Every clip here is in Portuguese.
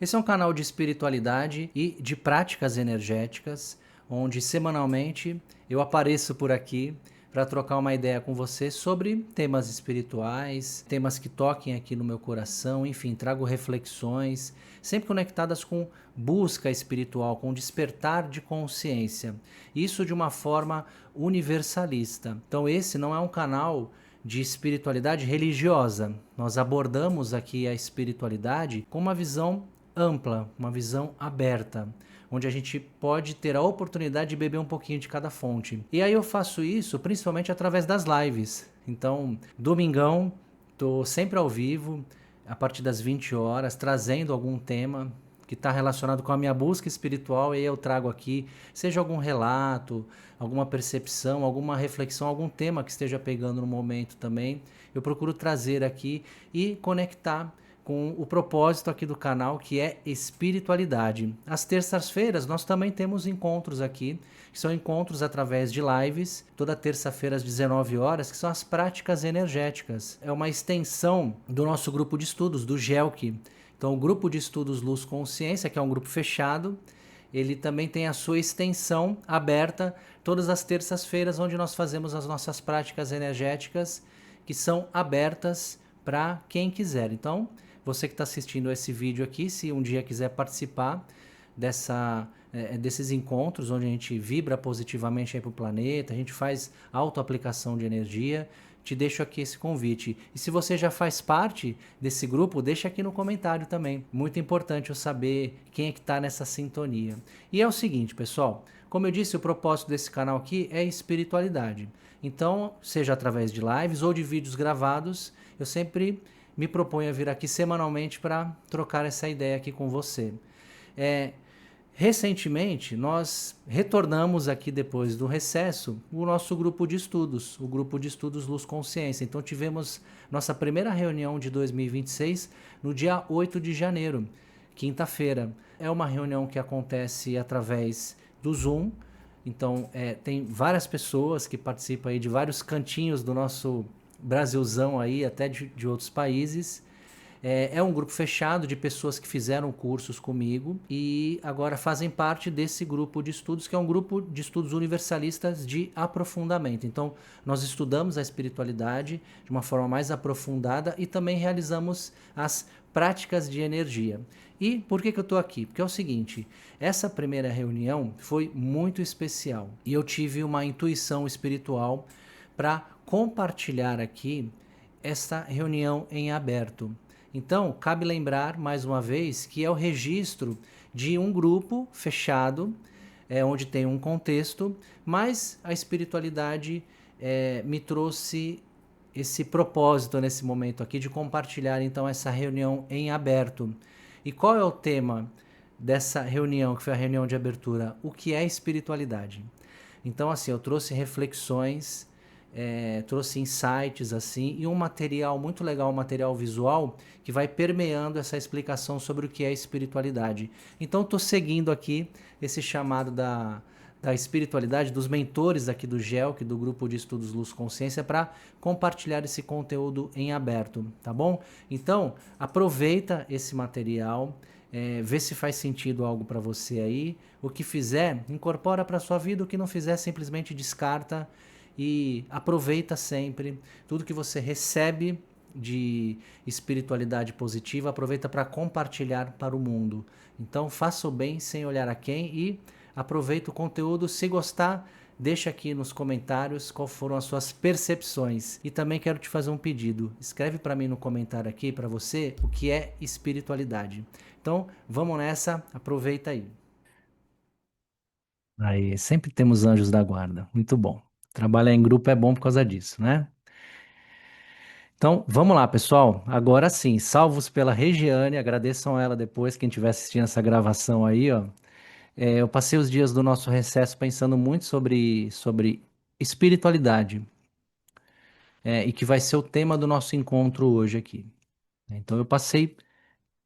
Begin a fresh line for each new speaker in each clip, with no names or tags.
Esse é um canal de espiritualidade e de práticas energéticas, onde semanalmente eu apareço por aqui para trocar uma ideia com você sobre temas espirituais, temas que toquem aqui no meu coração, enfim, trago reflexões, sempre conectadas com busca espiritual, com despertar de consciência. Isso de uma forma universalista. Então, esse não é um canal de espiritualidade religiosa. Nós abordamos aqui a espiritualidade com uma visão ampla, uma visão aberta, onde a gente pode ter a oportunidade de beber um pouquinho de cada fonte. E aí eu faço isso principalmente através das lives. Então, domingão, tô sempre ao vivo, a partir das 20 horas, trazendo algum tema que está relacionado com a minha busca espiritual, e aí eu trago aqui, seja algum relato, alguma percepção, alguma reflexão, algum tema que esteja pegando no momento também. Eu procuro trazer aqui e conectar com o propósito aqui do canal, que é espiritualidade. Às terças-feiras nós também temos encontros aqui, que são encontros através de lives, toda terça-feira às 19 horas, que são as práticas energéticas. É uma extensão do nosso grupo de estudos, do GELC. Então, o grupo de estudos Luz Consciência, que é um grupo fechado, ele também tem a sua extensão aberta todas as terças-feiras, onde nós fazemos as nossas práticas energéticas, que são abertas para quem quiser. Então, você que está assistindo esse vídeo aqui, se um dia quiser participar desses encontros, onde a gente vibra positivamente para o planeta, a gente faz autoaplicação de energia, te deixo aqui esse convite. E se você já faz parte desse grupo, deixa aqui no comentário também. Muito importante eu saber quem é que está nessa sintonia. E é o seguinte, pessoal, como eu disse, o propósito desse canal aqui é espiritualidade. Então, seja através de lives ou de vídeos gravados, eu sempre me proponho a vir aqui semanalmente para trocar essa ideia aqui com você. Recentemente, nós retornamos aqui depois do recesso o nosso grupo de estudos, o grupo de estudos Luz Consciência. Então tivemos nossa primeira reunião de 2026 no dia 8 de janeiro, quinta-feira. É uma reunião que acontece através do Zoom. Então tem várias pessoas que participam aí de vários cantinhos do nosso Brasilzão aí, até de outros países. É um grupo fechado de pessoas que fizeram cursos comigo e agora fazem parte desse grupo de estudos, que é um grupo de estudos universalistas de aprofundamento. Então, nós estudamos a espiritualidade de uma forma mais aprofundada e também realizamos as práticas de energia. E por que eu estou aqui? Porque é o seguinte, essa primeira reunião foi muito especial e eu tive uma intuição espiritual para compartilhar aqui esta reunião em aberto. Então, cabe lembrar, mais uma vez, que é o registro de um grupo fechado, onde tem um contexto, mas a espiritualidade me trouxe esse propósito nesse momento aqui de compartilhar, então, essa reunião em aberto. E qual é o tema dessa reunião, que foi a reunião de abertura? O que é espiritualidade? Então, assim, eu trouxe reflexões, trouxe insights assim e um material muito legal, um material visual que vai permeando essa explicação sobre o que é espiritualidade. Então estou seguindo aqui esse chamado da espiritualidade, dos mentores aqui do GELC, do Grupo de Estudos Luz Consciência, para compartilhar esse conteúdo em aberto, tá bom? Então aproveita esse material, vê se faz sentido algo para você aí. O que fizer, incorpora para sua vida, o que não fizer, simplesmente descarta. E aproveita sempre tudo que você recebe de espiritualidade positiva, aproveita para compartilhar para o mundo. Então faça o bem sem olhar a quem e aproveita o conteúdo. Se gostar, deixa aqui nos comentários quais foram as suas percepções. E também quero te fazer um pedido. Escreve para mim no comentário aqui para você o que é espiritualidade. Então vamos nessa, aproveita aí. Aí, sempre temos anjos da guarda. Muito bom. Trabalhar em grupo é bom por causa disso, né? Então, vamos lá, pessoal. Agora sim, salvos pela Regiane, agradeçam ela depois, quem estiver assistindo essa gravação aí, ó. Eu passei os dias do nosso recesso pensando muito sobre espiritualidade, e que vai ser o tema do nosso encontro hoje aqui. Então, eu passei,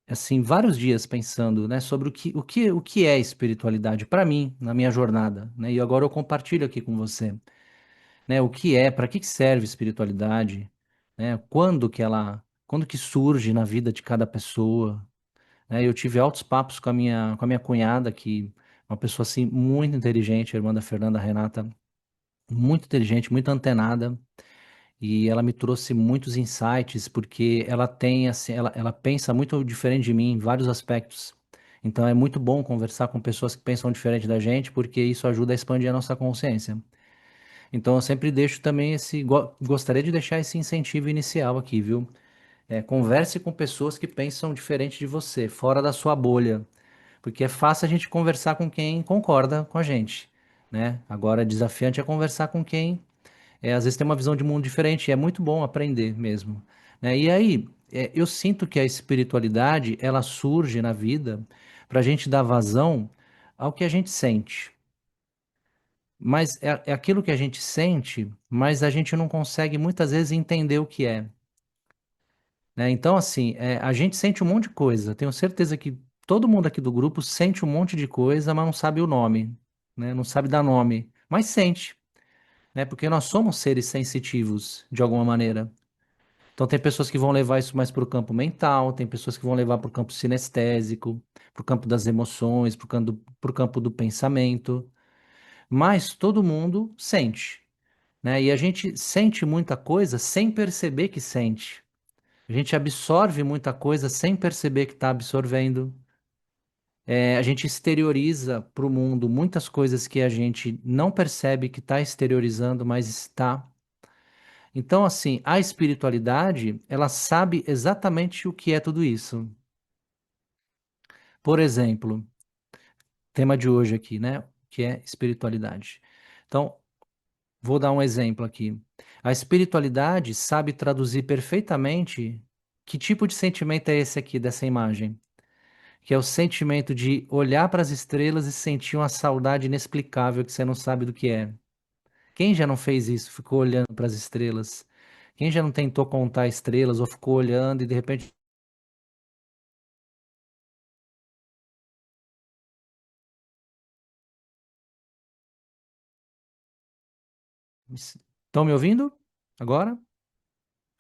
assim, vários dias pensando, né, sobre o que é espiritualidade para mim, na minha jornada, né? E agora eu compartilho aqui com você. Né? O que é, para que serve espiritualidade, né? Quando que surge na vida de cada pessoa, né? Eu tive altos papos com a minha cunhada, que é uma pessoa assim muito inteligente, a irmã da Fernanda Renata, muito inteligente, muito antenada, e ela me trouxe muitos insights, porque ela tem assim, ela pensa muito diferente de mim em vários aspectos. Então é muito bom conversar com pessoas que pensam diferente da gente, porque isso ajuda a expandir a nossa consciência. Então eu sempre deixo também gostaria de deixar esse incentivo inicial aqui, viu? Converse com pessoas que pensam diferente de você, fora da sua bolha, porque é fácil a gente conversar com quem concorda com a gente, né? Agora, desafiante é conversar com quem às vezes tem uma visão de mundo diferente, e é muito bom aprender mesmo, né? E aí, eu sinto que a espiritualidade, ela surge na vida para a gente dar vazão ao que a gente sente. Mas é aquilo que a gente sente, mas a gente não consegue muitas vezes entender o que é, né? Então, assim, a gente sente um monte de coisa. Tenho certeza que todo mundo aqui do grupo sente um monte de coisa, mas não sabe o nome, né? Não sabe dar nome, mas sente, né? Porque nós somos seres sensitivos de alguma maneira. Então, tem pessoas que vão levar isso mais para o campo mental, tem pessoas que vão levar para o campo sinestésico, para o campo das emoções, para o campo do pensamento. Mas todo mundo sente, né? E a gente sente muita coisa sem perceber que sente. A gente absorve muita coisa sem perceber que está absorvendo. A gente exterioriza para o mundo muitas coisas que a gente não percebe que está exteriorizando, mas está. Então, assim, a espiritualidade, ela sabe exatamente o que é tudo isso. Por exemplo, tema de hoje aqui, né? Que é espiritualidade. Então, vou dar um exemplo aqui. A espiritualidade sabe traduzir perfeitamente que tipo de sentimento é esse aqui dessa imagem, que é o sentimento de olhar para as estrelas e sentir uma saudade inexplicável que você não sabe do que é. Quem já não fez isso? Ficou olhando para as estrelas? Quem já não tentou contar estrelas ou ficou olhando e de repente. Estão me ouvindo? Agora?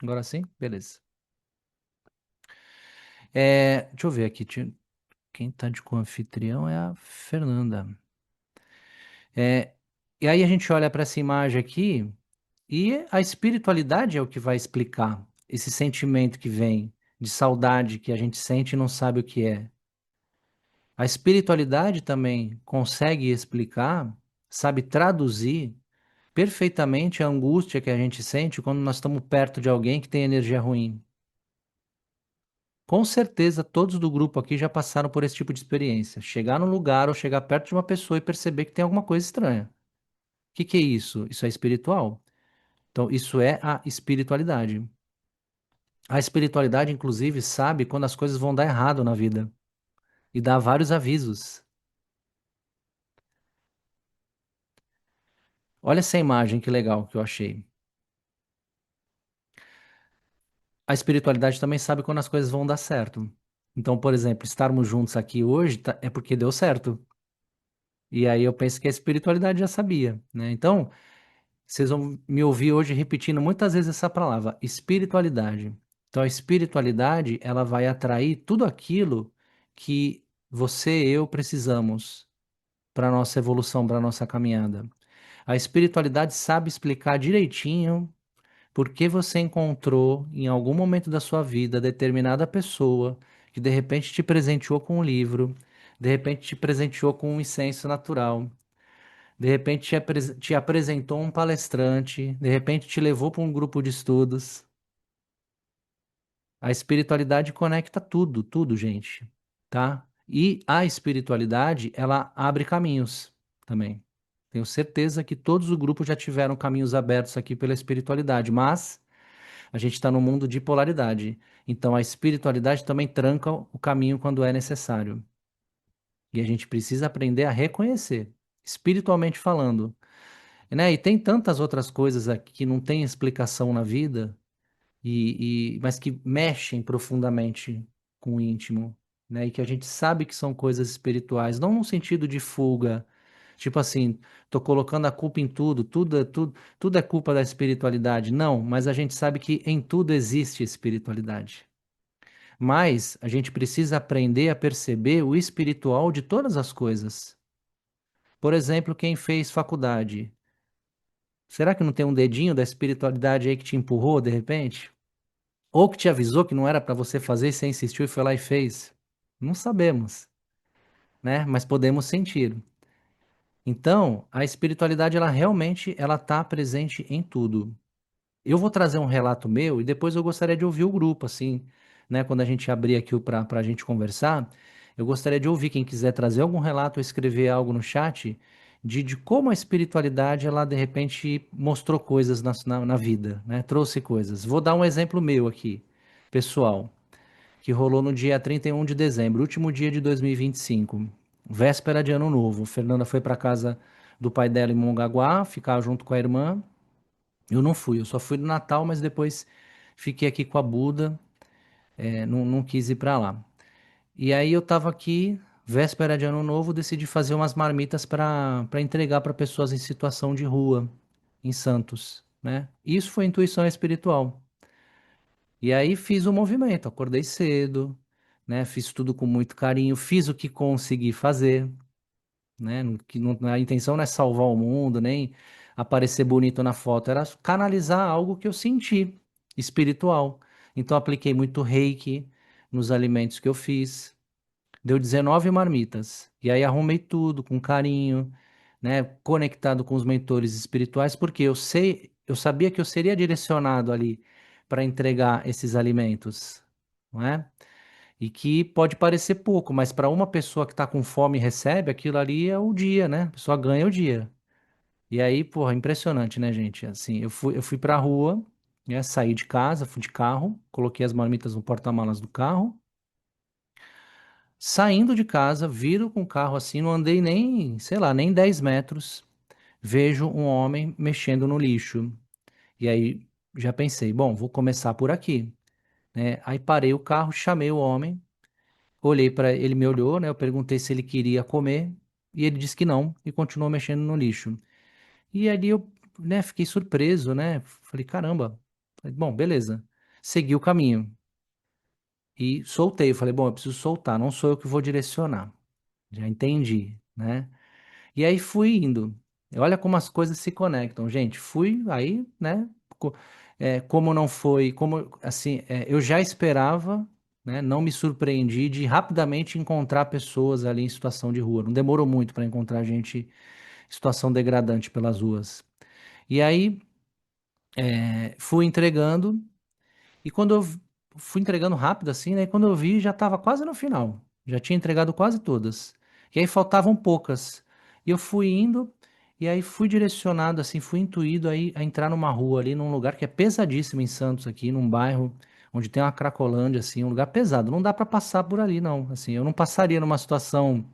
Agora sim? Beleza. Deixa eu ver aqui. Quem tá de co-anfitrião é a Fernanda. É, e aí a gente olha para essa imagem aqui e a espiritualidade é o que vai explicar esse sentimento que vem de saudade que a gente sente e não sabe o que é. A espiritualidade também consegue explicar, sabe traduzir perfeitamente a angústia que a gente sente quando nós estamos perto de alguém que tem energia ruim. Com certeza, todos do grupo aqui já passaram por esse tipo de experiência. Chegar num lugar ou chegar perto de uma pessoa e perceber que tem alguma coisa estranha. O que que é isso? Isso é espiritual? Então, isso é a espiritualidade. A espiritualidade, inclusive, sabe quando as coisas vão dar errado na vida e dá vários avisos. Olha essa imagem que legal que eu achei. A espiritualidade também sabe quando as coisas vão dar certo. Então, por exemplo, estarmos juntos aqui hoje é porque deu certo. E aí eu penso que a espiritualidade já sabia, né? Então, vocês vão me ouvir hoje repetindo muitas vezes essa palavra, espiritualidade. Então, a espiritualidade, ela vai atrair tudo aquilo que você e eu precisamos para a nossa evolução, para a nossa caminhada. A espiritualidade sabe explicar direitinho por que você encontrou em algum momento da sua vida determinada pessoa que de repente te presenteou com um livro, de repente te presenteou com um incenso natural, de repente te apresentou um palestrante, de repente te levou para um grupo de estudos. A espiritualidade conecta tudo, tudo, gente, tá? E a espiritualidade, ela abre caminhos também. Tenho certeza que todos os grupos já tiveram caminhos abertos aqui pela espiritualidade, mas a gente está num mundo de polaridade. Então a espiritualidade também tranca o caminho quando é necessário. E a gente precisa aprender a reconhecer, espiritualmente falando, né? E tem tantas outras coisas aqui que não têm explicação na vida, mas que mexem profundamente com o íntimo, né? E que a gente sabe que são coisas espirituais, não no sentido de fuga, tipo assim, tô colocando a culpa em tudo, tudo é culpa da espiritualidade. Não, mas a gente sabe que em tudo existe espiritualidade. Mas a gente precisa aprender a perceber o espiritual de todas as coisas. Por exemplo, quem fez faculdade. Será que não tem um dedinho da espiritualidade aí que te empurrou de repente? Ou que te avisou que não era para você fazer e você insistiu e foi lá e fez? Não sabemos, né? Mas podemos sentir. Então, a espiritualidade ela realmente ela está presente em tudo. Eu vou trazer um relato meu e depois eu gostaria de ouvir o grupo, assim, né? Quando a gente abrir aqui para a gente conversar, eu gostaria de ouvir quem quiser trazer algum relato ou escrever algo no chat de como a espiritualidade, ela de repente mostrou coisas na vida, né? Trouxe coisas. Vou dar um exemplo meu aqui, pessoal, que rolou no dia 31 de dezembro, último dia de 2025, véspera de Ano Novo. Fernanda foi para casa do pai dela em Mongaguá, ficar junto com a irmã. Eu não fui, eu só fui no Natal, mas depois fiquei aqui com a Buda, não quis ir para lá. E aí eu tava aqui, véspera de Ano Novo, decidi fazer umas marmitas para entregar para pessoas em situação de rua, em Santos, né? Isso foi intuição espiritual. E aí fiz o movimento, acordei cedo, né? Fiz tudo com muito carinho, fiz o que consegui fazer, né? A intenção não é salvar o mundo, nem aparecer bonito na foto, era canalizar algo que eu senti, espiritual. Então apliquei muito reiki nos alimentos que eu fiz. Deu 19 marmitas. E aí arrumei tudo com carinho, né? Conectado com os mentores espirituais, porque eu sabia que eu seria direcionado ali para entregar esses alimentos, não é? E que pode parecer pouco, mas para uma pessoa que está com fome e recebe, aquilo ali é o dia, né? A pessoa ganha o dia. E aí, porra, impressionante, né, gente? Assim, eu fui pra rua, né? Saí de casa, fui de carro, coloquei as marmitas no porta-malas do carro. Saindo de casa, viro com o carro assim, não andei nem, sei lá, nem 10 metros, vejo um homem mexendo no lixo. E aí já pensei, bom, vou começar por aqui, né? Aí parei o carro, chamei o homem. Olhei para ele, me olhou, né? Eu perguntei se ele queria comer e ele disse que não e continuou mexendo no lixo. E ali eu, né, fiquei surpreso, né? Falei, caramba. Falei, bom, beleza. Segui o caminho e soltei. Falei, bom, eu preciso soltar, não sou eu que vou direcionar. Já entendi, né? E aí fui indo. Olha como as coisas se conectam, gente. Fui aí, né? Como não foi, como assim, eu já esperava, né? Não me surpreendi de rapidamente encontrar pessoas ali em situação de rua. Não demorou muito para encontrar gente em situação degradante pelas ruas. E aí fui entregando. E quando fui entregando rápido assim, né? Quando eu vi, já estava quase no final. Já tinha entregado quase todas. E aí faltavam poucas. E eu fui indo, e aí fui direcionado, assim, fui intuído aí a entrar numa rua ali, num lugar que é pesadíssimo em Santos, aqui, num bairro onde tem uma Cracolândia, assim, um lugar pesado. Não dá para passar por ali, não. Assim, eu não passaria numa situação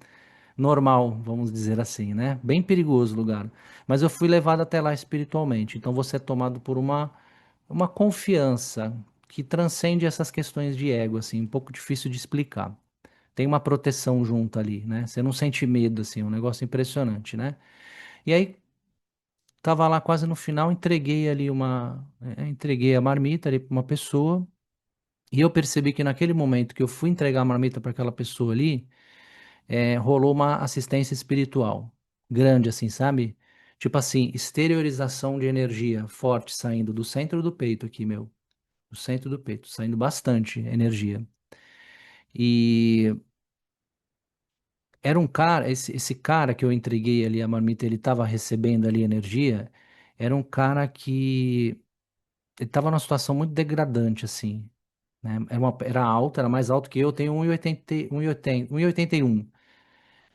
normal, vamos dizer assim, né? Bem perigoso o lugar. Mas eu fui levado até lá espiritualmente. Então você é tomado por uma confiança que transcende essas questões de ego, assim, um pouco difícil de explicar. Tem uma proteção junto ali, né? Você não sente medo, assim, é um negócio impressionante, né? E aí, tava lá quase no final, entreguei ali entreguei a marmita ali para uma pessoa, e eu percebi que naquele momento que eu fui entregar a marmita para aquela pessoa ali, rolou uma assistência espiritual grande, assim, sabe? Tipo assim, exteriorização de energia forte saindo do centro do peito aqui, meu. Do centro do peito, saindo bastante energia. E era um cara, esse cara que eu entreguei ali a marmita, ele estava recebendo ali energia, era um cara que ele estava numa situação muito degradante, assim, né? Era alto, era mais alto que eu, tenho 1,80, 1,80, 1,81.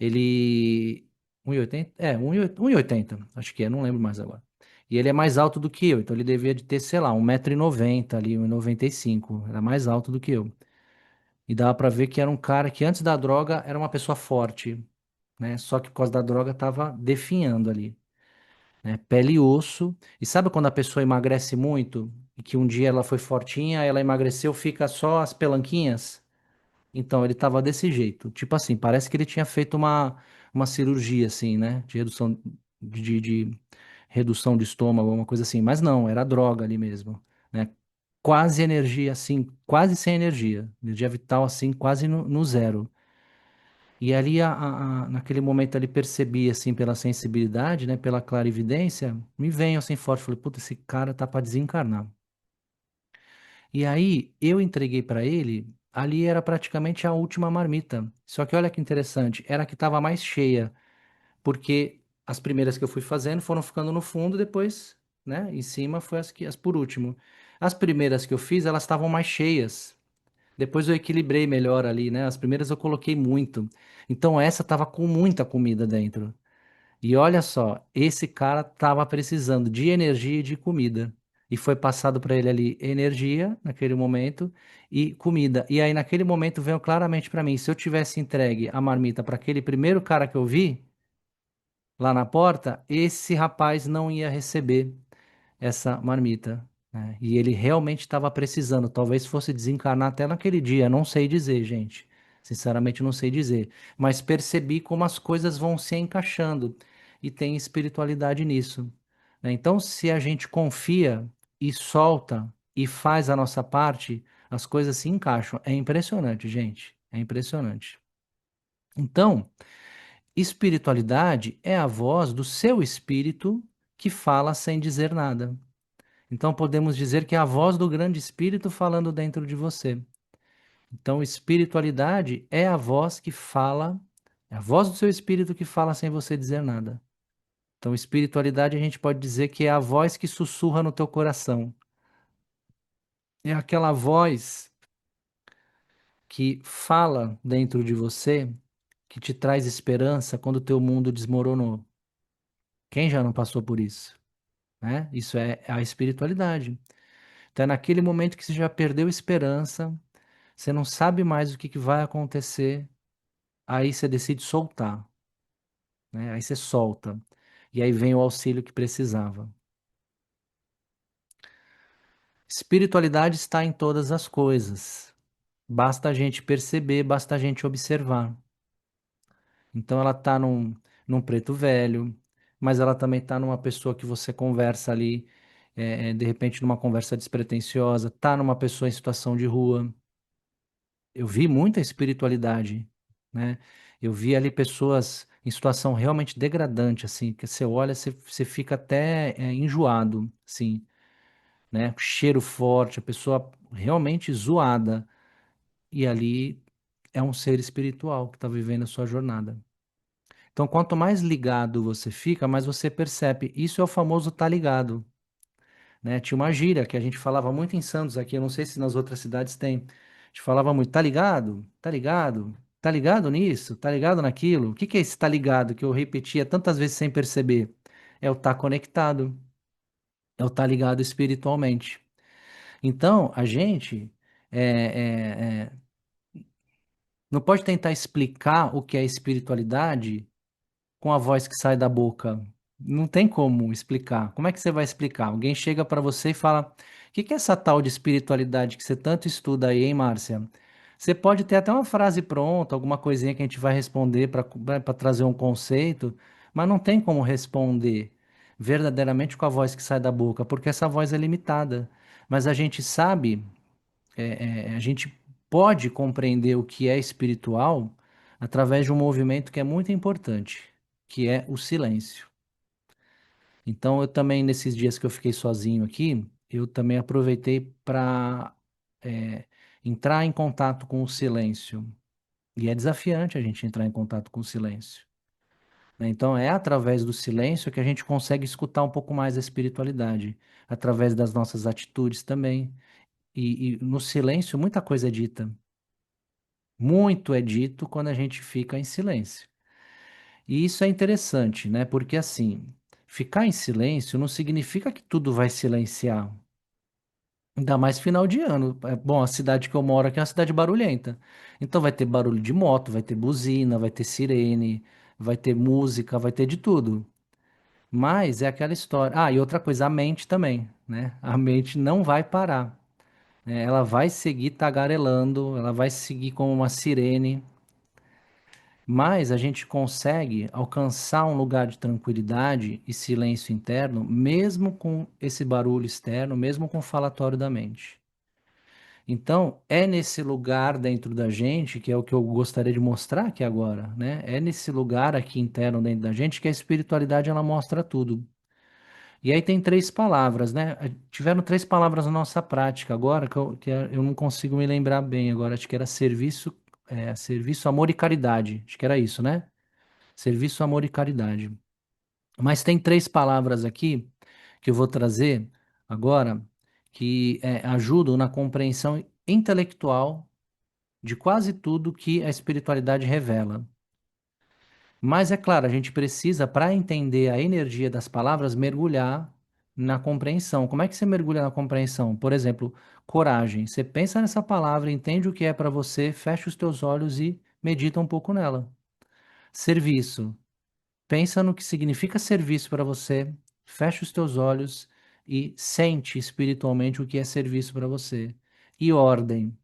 Ele. 1,80? 1,80, acho que é, não lembro mais agora. E ele é mais alto do que eu, então ele devia de ter, sei lá, 1,90 m ali, 1,95 m. Era mais alto do que eu. E dava pra ver que era um cara que antes da droga era uma pessoa forte, né? Só que por causa da droga tava definhando ali, né? Pele e osso. E sabe quando a pessoa emagrece muito e que um dia ela foi fortinha, ela emagreceu, fica só as pelanquinhas? Então ele tava desse jeito. Tipo assim, parece que ele tinha feito uma cirurgia assim, né? De redução de estômago, alguma coisa assim. Mas não, era droga ali mesmo, né? quase energia, assim, quase sem energia. Energia vital, assim, quase no zero. E ali, naquele momento ali, percebi, assim, pela sensibilidade, né, pela clarividência, me veio, assim, forte. Falei, puta, esse cara tá para desencarnar. E aí, eu entreguei para ele, ali era praticamente a última marmita. Só que olha que interessante, era a que estava mais cheia, porque as primeiras que eu fui fazendo foram ficando no fundo, depois, né, em cima foi as por último. As primeiras que eu fiz, elas estavam mais cheias. Depois eu equilibrei melhor ali, né? As primeiras eu coloquei muito. Então essa tava com muita comida dentro. E olha só, esse cara tava precisando de energia e de comida. E foi passado para ele ali energia naquele momento e comida. E aí naquele momento veio claramente para mim, se eu tivesse entregue a marmita para aquele primeiro cara que eu vi lá na porta, esse rapaz não ia receber essa marmita, né? E ele realmente estava precisando. Talvez fosse desencarnar até naquele dia. Não sei dizer, gente. Sinceramente, não sei dizer. Mas percebi como as coisas vão se encaixando e tem espiritualidade nisso, né? Então, se a gente confia e solta e faz a nossa parte, as coisas se encaixam. É impressionante, gente. É impressionante. Então, espiritualidade é a voz do seu espírito que fala sem dizer nada. Então podemos dizer que é a voz do grande espírito falando dentro de você. Então, espiritualidade é a voz que fala, é a voz do seu espírito que fala sem você dizer nada. Então, espiritualidade a gente pode dizer que é a voz que sussurra no teu coração. É aquela voz que fala dentro de você, que te traz esperança quando o teu mundo desmoronou. Quem já não passou por isso, né? Isso é a espiritualidade. Então, é naquele momento que você já perdeu esperança, você não sabe mais o que que vai acontecer, aí você decide soltar, né? Aí você solta. E aí vem o auxílio que precisava. Espiritualidade está em todas as coisas. Basta a gente perceber, basta a gente observar. Então ela está num preto velho, mas ela também está numa pessoa que você conversa ali, de repente numa conversa despretensiosa, está numa pessoa em situação de rua. Eu vi muita espiritualidade, né? Eu vi ali pessoas em situação realmente degradante, assim, que você olha, você fica até enjoado, assim, né? Cheiro forte, a pessoa realmente zoada. E ali é um ser espiritual que está vivendo a sua jornada. Então, quanto mais ligado você fica, mais você percebe. Isso é o famoso tá ligado, né? Tinha uma gíria que a gente falava muito em Santos aqui, eu não sei se nas outras cidades tem. A gente falava muito, tá ligado? Tá ligado? Tá ligado nisso? Tá ligado naquilo? O que que é esse tá ligado que eu repetia tantas vezes sem perceber? É o tá conectado, é o tá ligado espiritualmente. Então, a gente é, é, é, não pode tentar explicar o que é espiritualidade com a voz que sai da boca. Não tem como explicar. Como é que você vai explicar? Alguém chega para você e fala: O que que é essa tal de espiritualidade que você tanto estuda aí, hein, Márcia? Você pode ter até uma frase pronta, alguma coisinha que a gente vai responder para trazer um conceito, mas não tem como responder verdadeiramente com a voz que sai da boca, porque essa voz é limitada. Mas a gente sabe, a gente pode compreender o que é espiritual através de um movimento que é muito importante, que é o silêncio. Então, eu também, nesses dias que eu fiquei sozinho aqui, eu também aproveitei para entrar em contato com o silêncio. E é desafiante a gente entrar em contato com o silêncio, né? Então, é através do silêncio que a gente consegue escutar um pouco mais a espiritualidade, através das nossas atitudes também. E no silêncio, muita coisa é dita. Muito é dito quando a gente fica em silêncio. E isso é interessante, né? Porque assim, ficar em silêncio não significa que tudo vai silenciar. Ainda mais final de ano. Bom, a cidade que eu moro aqui é uma cidade barulhenta. Então vai ter barulho de moto, vai ter buzina, vai ter sirene, vai ter música, vai ter de tudo. Mas é aquela história. Ah, e outra coisa, a mente também, né? A mente não vai parar, né? Ela vai seguir tagarelando, ela vai seguir como uma sirene. Mas a gente consegue alcançar um lugar de tranquilidade e silêncio interno, mesmo com esse barulho externo, mesmo com o falatório da mente. Então, é nesse lugar dentro da gente, que é o que eu gostaria de mostrar aqui agora, né? É nesse lugar aqui interno dentro da gente que a espiritualidade ela mostra tudo. E aí tem três palavras, né? Tiveram três palavras na nossa prática agora, eu não consigo me lembrar bem agora. Acho que era serviço, serviço, amor e caridade. Acho que era isso, né? Serviço, amor e caridade. Mas tem três palavras aqui que eu vou trazer agora que ajudam na compreensão intelectual de quase tudo que a espiritualidade revela. Mas é claro, a gente precisa, para entender a energia das palavras, mergulhar na compreensão. Como é que você mergulha na compreensão? Por exemplo, coragem. Você pensa nessa palavra, entende o que é para você, fecha os teus olhos e medita um pouco nela. Serviço. Pensa no que significa serviço para você, fecha os teus olhos e sente espiritualmente o que é serviço para você. E ordem,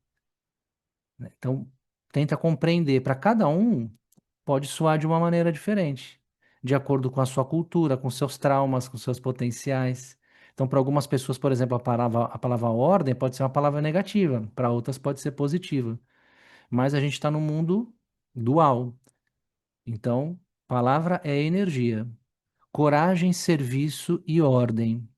né? Então, tenta compreender. Para cada um, pode soar de uma maneira diferente, de acordo com a sua cultura, com seus traumas, com seus potenciais. Então, para algumas pessoas, por exemplo, a palavra ordem pode ser uma palavra negativa, para outras pode ser positiva. Mas a gente está num mundo dual. Então, palavra é energia. Coragem, serviço e ordem.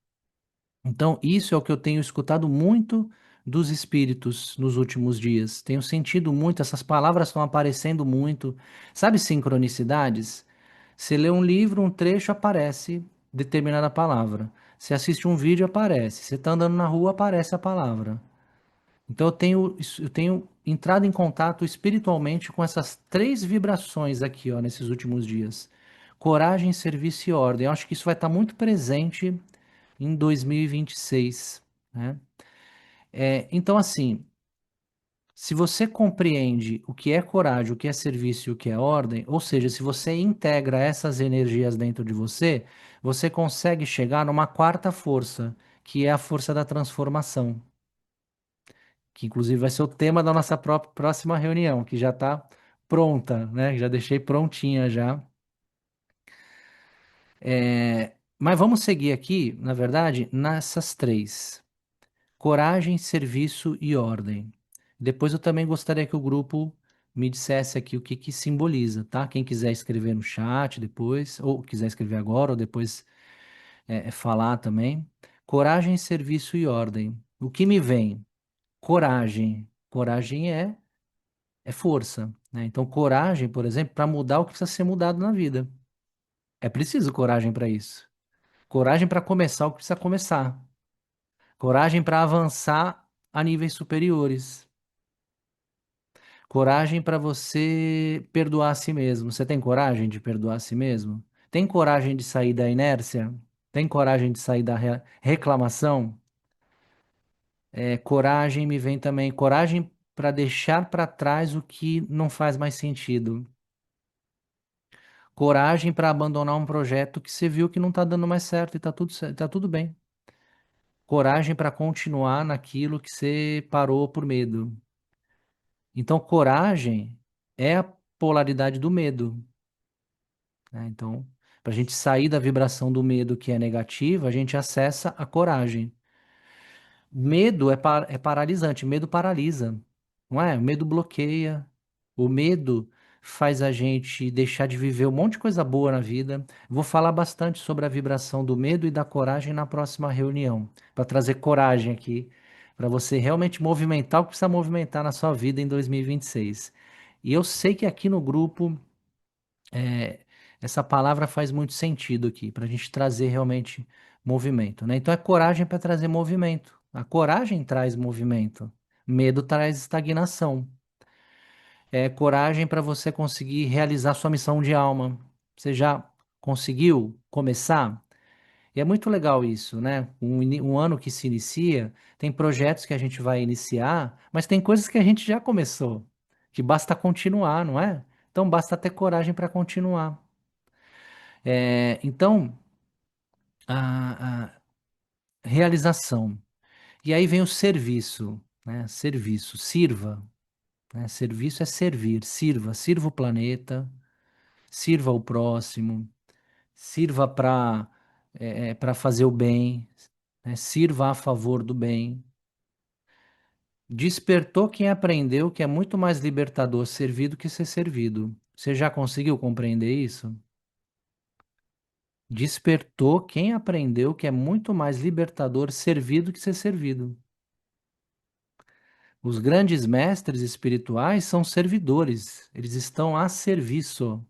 Então, isso é o que eu tenho escutado muito dos espíritos nos últimos dias. Tenho sentido muito, essas palavras estão aparecendo muito. Sabe sincronicidades? Você lê um livro, um trecho, aparece determinada palavra. Você assiste um vídeo, aparece. Você está andando na rua, aparece a palavra. Então, eu tenho entrado em contato espiritualmente com essas três vibrações aqui, ó, nesses últimos dias. Coragem, serviço e ordem. Eu acho que isso vai estar muito presente em 2026, né? Então, assim, se você compreende o que é coragem, o que é serviço e o que é ordem, ou seja, se você integra essas energias dentro de você, você consegue chegar numa quarta força, que é a força da transformação, que inclusive vai ser o tema da nossa próxima reunião, que já está pronta, né? Já deixei prontinha já. Mas vamos seguir aqui, na verdade, nessas três. Coragem, serviço e ordem. Depois eu também gostaria que o grupo me dissesse aqui o que que simboliza, tá? Quem quiser escrever no chat depois, ou quiser escrever agora, ou depois falar também. Coragem, serviço e ordem. O que me vem? Coragem. Coragem é força, né? Então, coragem, por exemplo, para mudar o que precisa ser mudado na vida. É preciso coragem para isso. Coragem para começar o que precisa começar. Coragem para avançar a níveis superiores. Coragem para você perdoar a si mesmo. Você tem coragem de perdoar a si mesmo? Tem coragem de sair da inércia? Tem coragem de sair da reclamação? Coragem me vem também. Coragem para deixar para trás o que não faz mais sentido. Coragem para abandonar um projeto que você viu que não está dando mais certo e está tudo, tá tudo bem. Coragem para continuar naquilo que você parou por medo. Então, coragem é a polaridade do medo, né? Então, para a gente sair da vibração do medo que é negativa, a gente acessa a coragem. Medo é paralisante, medo paralisa, não é? O medo bloqueia, o medo faz a gente deixar de viver um monte de coisa boa na vida. Vou falar bastante sobre a vibração do medo e da coragem na próxima reunião, para trazer coragem aqui, para você realmente movimentar o que precisa movimentar na sua vida em 2026. E eu sei que aqui no grupo é, essa palavra faz muito sentido aqui, para a gente trazer realmente movimento, né? Então é coragem para trazer movimento. A coragem traz movimento. Medo traz estagnação. É coragem para você conseguir realizar sua missão de alma. Você já conseguiu começar? E é muito legal isso, né? Um ano que se inicia, tem projetos que a gente vai iniciar, mas tem coisas que a gente já começou, que basta continuar, não é? Então basta ter coragem para continuar. Então, a realização. E aí vem o serviço, né? Serviço, sirva, né? Serviço é servir, sirva o planeta, sirva o próximo, sirva para fazer o bem, né? Sirva a favor do bem. Despertou quem aprendeu que é muito mais libertador servir do que ser servido. Você já conseguiu compreender isso? Despertou quem aprendeu que é muito mais libertador servir do que ser servido. Os grandes mestres espirituais são servidores, eles estão a serviço.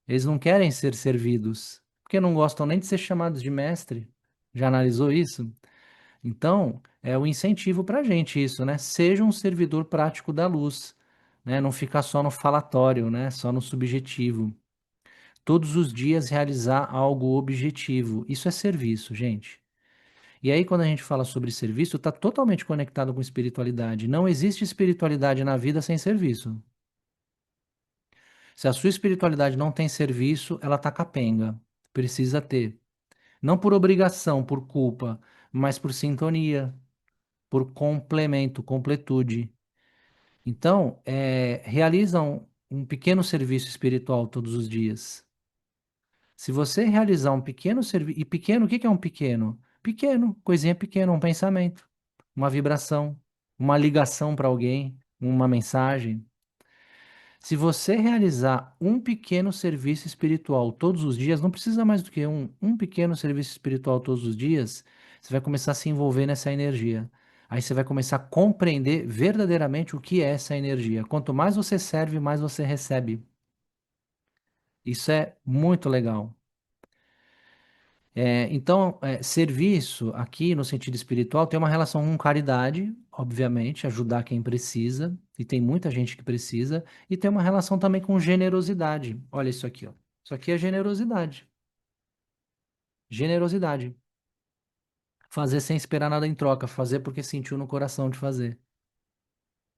Eles não querem ser servidos, porque não gostam nem de ser chamados de mestre. Já analisou isso? Então, é o incentivo para a gente isso, né? Seja um servidor prático da luz, né? Não ficar só no falatório, né? Só no subjetivo. Todos os dias realizar algo objetivo. Isso é serviço, gente. E aí, quando a gente fala sobre serviço, está totalmente conectado com espiritualidade. Não existe espiritualidade na vida sem serviço. Se a sua espiritualidade não tem serviço, ela está capenga. Precisa ter. Não por obrigação, por culpa, mas por sintonia, por complemento, completude. Então, realiza um pequeno serviço espiritual todos os dias. Se você realizar um pequeno serviço, e pequeno, o que que é um pequeno? Pequeno, coisinha pequena, um pensamento, uma vibração, uma ligação para alguém, uma mensagem. Se você realizar um pequeno serviço espiritual todos os dias, não precisa mais do que um pequeno serviço espiritual todos os dias, você vai começar a se envolver nessa energia. Aí você vai começar a compreender verdadeiramente o que é essa energia. Quanto mais você serve, mais você recebe. Isso é muito legal. Então, serviço aqui no sentido espiritual tem uma relação com caridade, obviamente, ajudar quem precisa, e tem muita gente que precisa, e tem uma relação também com generosidade. Olha isso aqui, ó. Isso aqui é generosidade. Generosidade. Fazer sem esperar nada em troca, fazer porque sentiu no coração de fazer.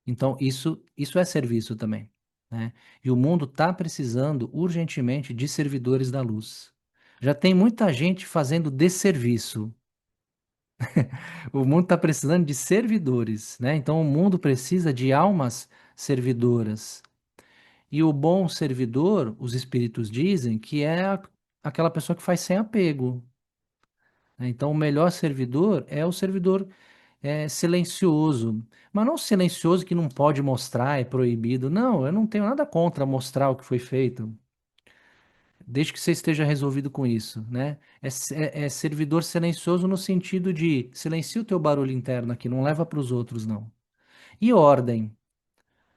Então, isso é serviço também, né? E o mundo está precisando urgentemente de servidores da luz. Já tem muita gente fazendo desserviço. O mundo está precisando de servidores, né? Então o mundo precisa de almas servidoras. E o bom servidor, os espíritos dizem, que é aquela pessoa que faz sem apego, né? Então o melhor servidor é o servidor silencioso. Mas não silencioso que não pode mostrar, é proibido. Não, eu não tenho nada contra mostrar o que foi feito, desde que você esteja resolvido com isso, né? É servidor silencioso no sentido de silencia o teu barulho interno aqui, não leva para os outros, não. E ordem,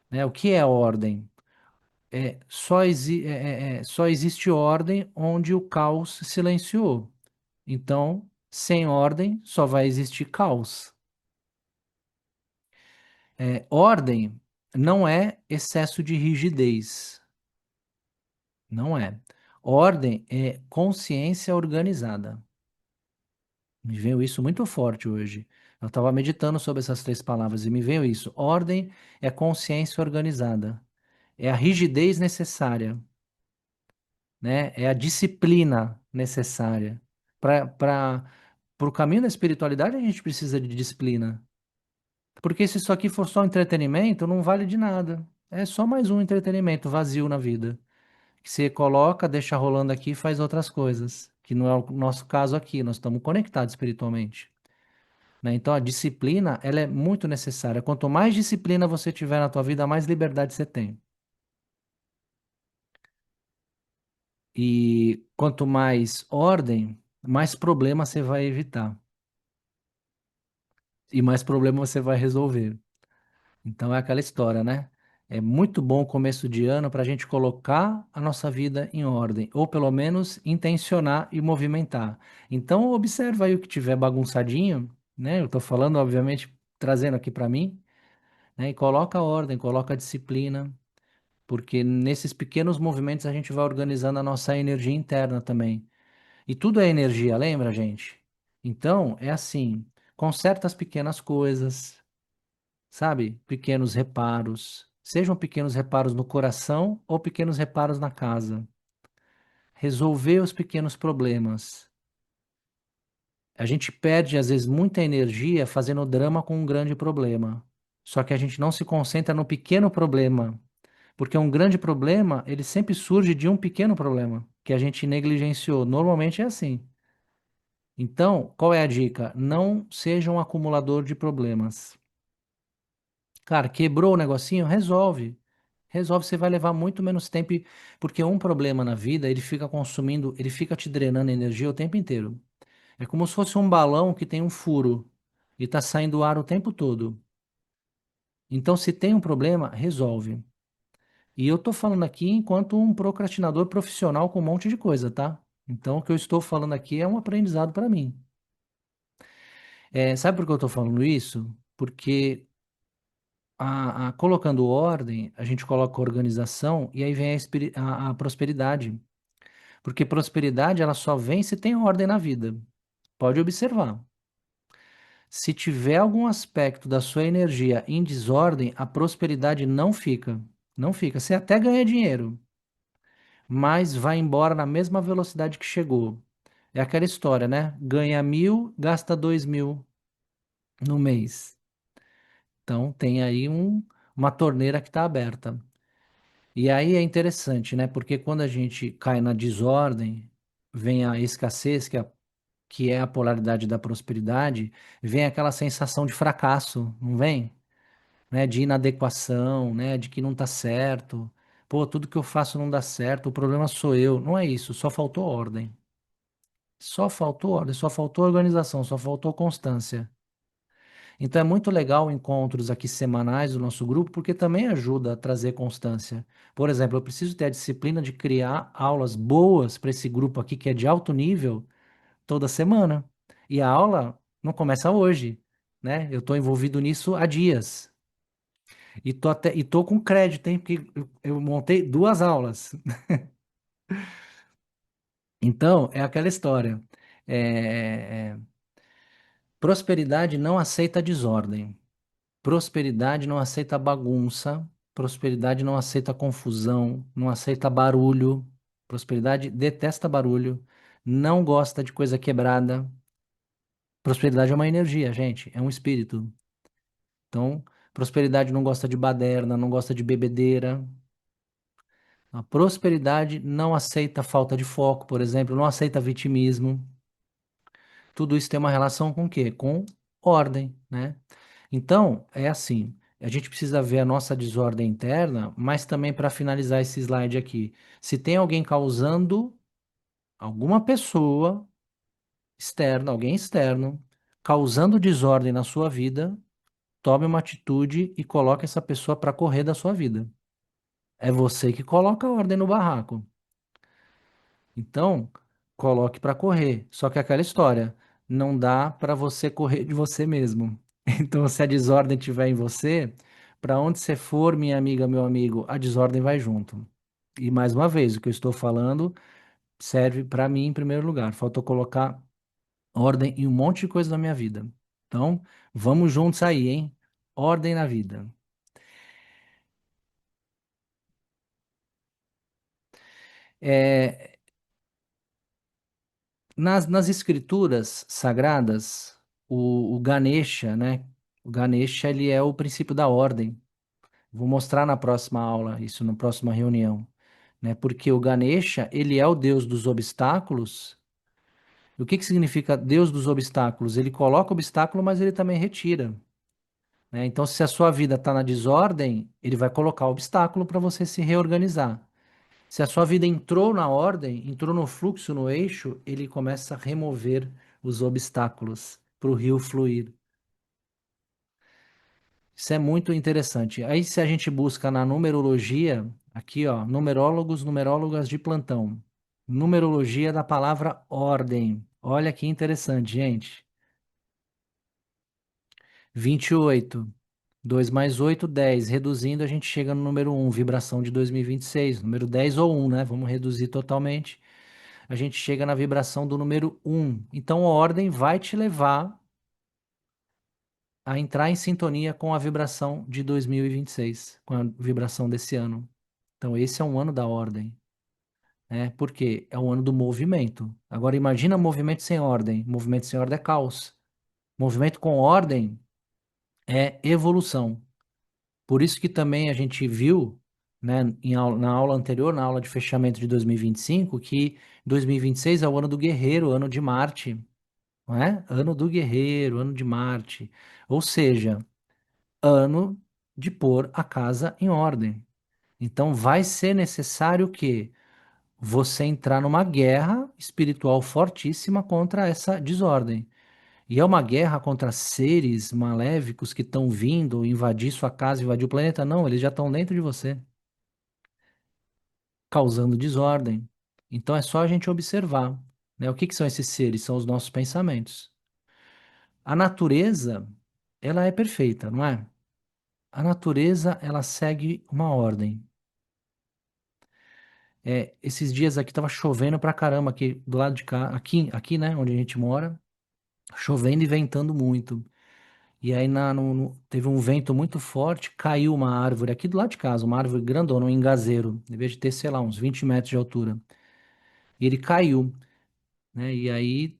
né? O que é ordem? Só existe ordem onde o caos se silenciou. Então, sem ordem, só vai existir caos. Ordem não é excesso de rigidez, não é. Ordem é consciência organizada. Me veio isso muito forte hoje. Eu estava meditando sobre essas três palavras e me veio isso. Ordem é consciência organizada. É a rigidez necessária, né? É a disciplina necessária. Para o caminho da espiritualidade, a gente precisa de disciplina. Porque se isso aqui for só entretenimento, não vale de nada. É só mais um entretenimento vazio na vida. Que você coloca, deixa rolando aqui e faz outras coisas. Que não é o nosso caso aqui. Nós estamos conectados espiritualmente. Né? Então a disciplina, ela é muito necessária. Quanto mais disciplina você tiver na tua vida, mais liberdade você tem. E quanto mais ordem, mais problema você vai evitar. E mais problema você vai resolver. Então é aquela história, né? É muito bom o começo de ano para a gente colocar a nossa vida em ordem, ou pelo menos intencionar e movimentar. Então observa aí o que tiver bagunçadinho, né? Eu estou falando, obviamente, trazendo aqui para mim, né? E coloca a ordem, coloca a disciplina, porque nesses pequenos movimentos a gente vai organizando a nossa energia interna também. E tudo é energia, lembra, gente? Então, é assim, conserta as pequenas coisas, sabe? Pequenos reparos. Sejam pequenos reparos no coração ou pequenos reparos na casa. Resolver os pequenos problemas. A gente perde, às vezes, muita energia fazendo drama com um grande problema. Só que a gente não se concentra no pequeno problema. Porque um grande problema, ele sempre surge de um pequeno problema que a gente negligenciou. Normalmente é assim. Então, qual é a dica? Não seja um acumulador de problemas. Cara, quebrou o negocinho? Resolve. Resolve, você vai levar muito menos tempo, porque um problema na vida, ele fica consumindo, ele fica te drenando energia o tempo inteiro. É como se fosse um balão que tem um furo e tá saindo ar o tempo todo. Então, se tem um problema, resolve. E eu tô falando aqui enquanto um procrastinador profissional com um monte de coisa, tá? Então, o que eu estou falando aqui é um aprendizado para mim. Sabe por que eu tô falando isso? Porque colocando ordem, a gente coloca organização e aí vem a prosperidade. Porque prosperidade ela só vem se tem ordem na vida. Pode observar. Se tiver algum aspecto da sua energia em desordem, a prosperidade não fica. Não fica. Você até ganha dinheiro, mas vai embora na mesma velocidade que chegou. É aquela história, né? Ganha 1.000, gasta 2.000 no mês. Então tem aí uma torneira que está aberta. E aí é interessante, né? Porque quando a gente cai na desordem, vem a escassez, que é a polaridade da prosperidade, vem aquela sensação de fracasso, não vem? Né? De inadequação, né? De que não tá certo. Pô, tudo que eu faço não dá certo, o problema sou eu. Não é isso, só faltou ordem. Só faltou ordem, só faltou organização, só faltou constância. Então é muito legal encontros aqui semanais do nosso grupo, porque também ajuda a trazer constância. Por exemplo, eu preciso ter a disciplina de criar aulas boas para esse grupo aqui, que é de alto nível, toda semana. E a aula não começa hoje, né? Eu estou envolvido nisso há dias. E tô com crédito, hein? Porque eu montei 2 aulas. Então, é aquela história. É, prosperidade não aceita desordem. Prosperidade não aceita bagunça, prosperidade não aceita confusão, não aceita barulho. Prosperidade detesta barulho, não gosta de coisa quebrada. Prosperidade é uma energia, gente, é um espírito. Então, prosperidade não gosta de baderna, não gosta de bebedeira. A prosperidade não aceita falta de foco, por exemplo, não aceita vitimismo. Tudo isso tem uma relação com o quê? Com ordem, né? Então, é assim, a gente precisa ver a nossa desordem interna, mas também para finalizar esse slide aqui, se tem alguém causando, alguma pessoa externa, alguém externo, causando desordem na sua vida, tome uma atitude e coloque essa pessoa para correr da sua vida. É você que coloca a ordem no barraco. Então, coloque para correr. Só que é aquela história, não dá para você correr de você mesmo. Então, se a desordem estiver em você, para onde você for, minha amiga, meu amigo, a desordem vai junto. E mais uma vez, o que eu estou falando serve para mim em primeiro lugar. Faltou colocar ordem em um monte de coisa na minha vida. Então, vamos juntos aí, hein? Ordem na vida. É, nas escrituras sagradas, o Ganesha, né? O Ganesha, ele é o princípio da ordem. Vou mostrar na próxima aula, isso na próxima reunião, né? Porque o Ganesha, ele é o deus dos obstáculos. E o que que significa deus dos obstáculos? Ele coloca obstáculo, mas ele também retira, né? Então, se a sua vida está na desordem, ele vai colocar obstáculo para você se reorganizar. Se a sua vida entrou na ordem, entrou no fluxo, no eixo, ele começa a remover os obstáculos para o rio fluir. Isso é muito interessante. Aí, se a gente busca na numerologia, aqui, ó, numerólogos, numerólogas de plantão. Numerologia da palavra ordem. Olha que interessante, gente. 28. 2 mais 8, 10. Reduzindo, a gente chega no número um, vibração de 2026. Número 10 ou um, né? Vamos reduzir totalmente. A gente chega na vibração do número um. Então, a ordem vai te levar a entrar em sintonia com a vibração de 2026, com a vibração desse ano. Então, esse é um ano da ordem, né? Porque é um ano do movimento. Agora, imagina movimento sem ordem. Movimento sem ordem é caos. Movimento com ordem é evolução. Por isso que também a gente viu, né, na aula anterior, na aula de fechamento de 2025, que 2026 é o ano do guerreiro, ano de Marte, não é? Ano do guerreiro, ano de Marte. Ou seja, ano de pôr a casa em ordem. Então vai ser necessário que você entrar numa guerra espiritual fortíssima contra essa desordem. E é uma guerra contra seres maléficos que estão vindo invadir sua casa, invadir o planeta. Não, eles já estão dentro de você, causando desordem. Então é só a gente observar, né? O que que são esses seres? São os nossos pensamentos. A natureza, ela é perfeita, não é? A natureza, ela segue uma ordem. Esses dias aqui tava chovendo pra caramba aqui do lado de cá, aqui, né, onde a gente mora, chovendo e ventando muito. E aí teve um vento muito forte, caiu uma árvore aqui do lado de casa, uma árvore grandona, um engazeiro, em vez de ter, sei lá, uns 20 metros de altura. E ele caiu, né? E aí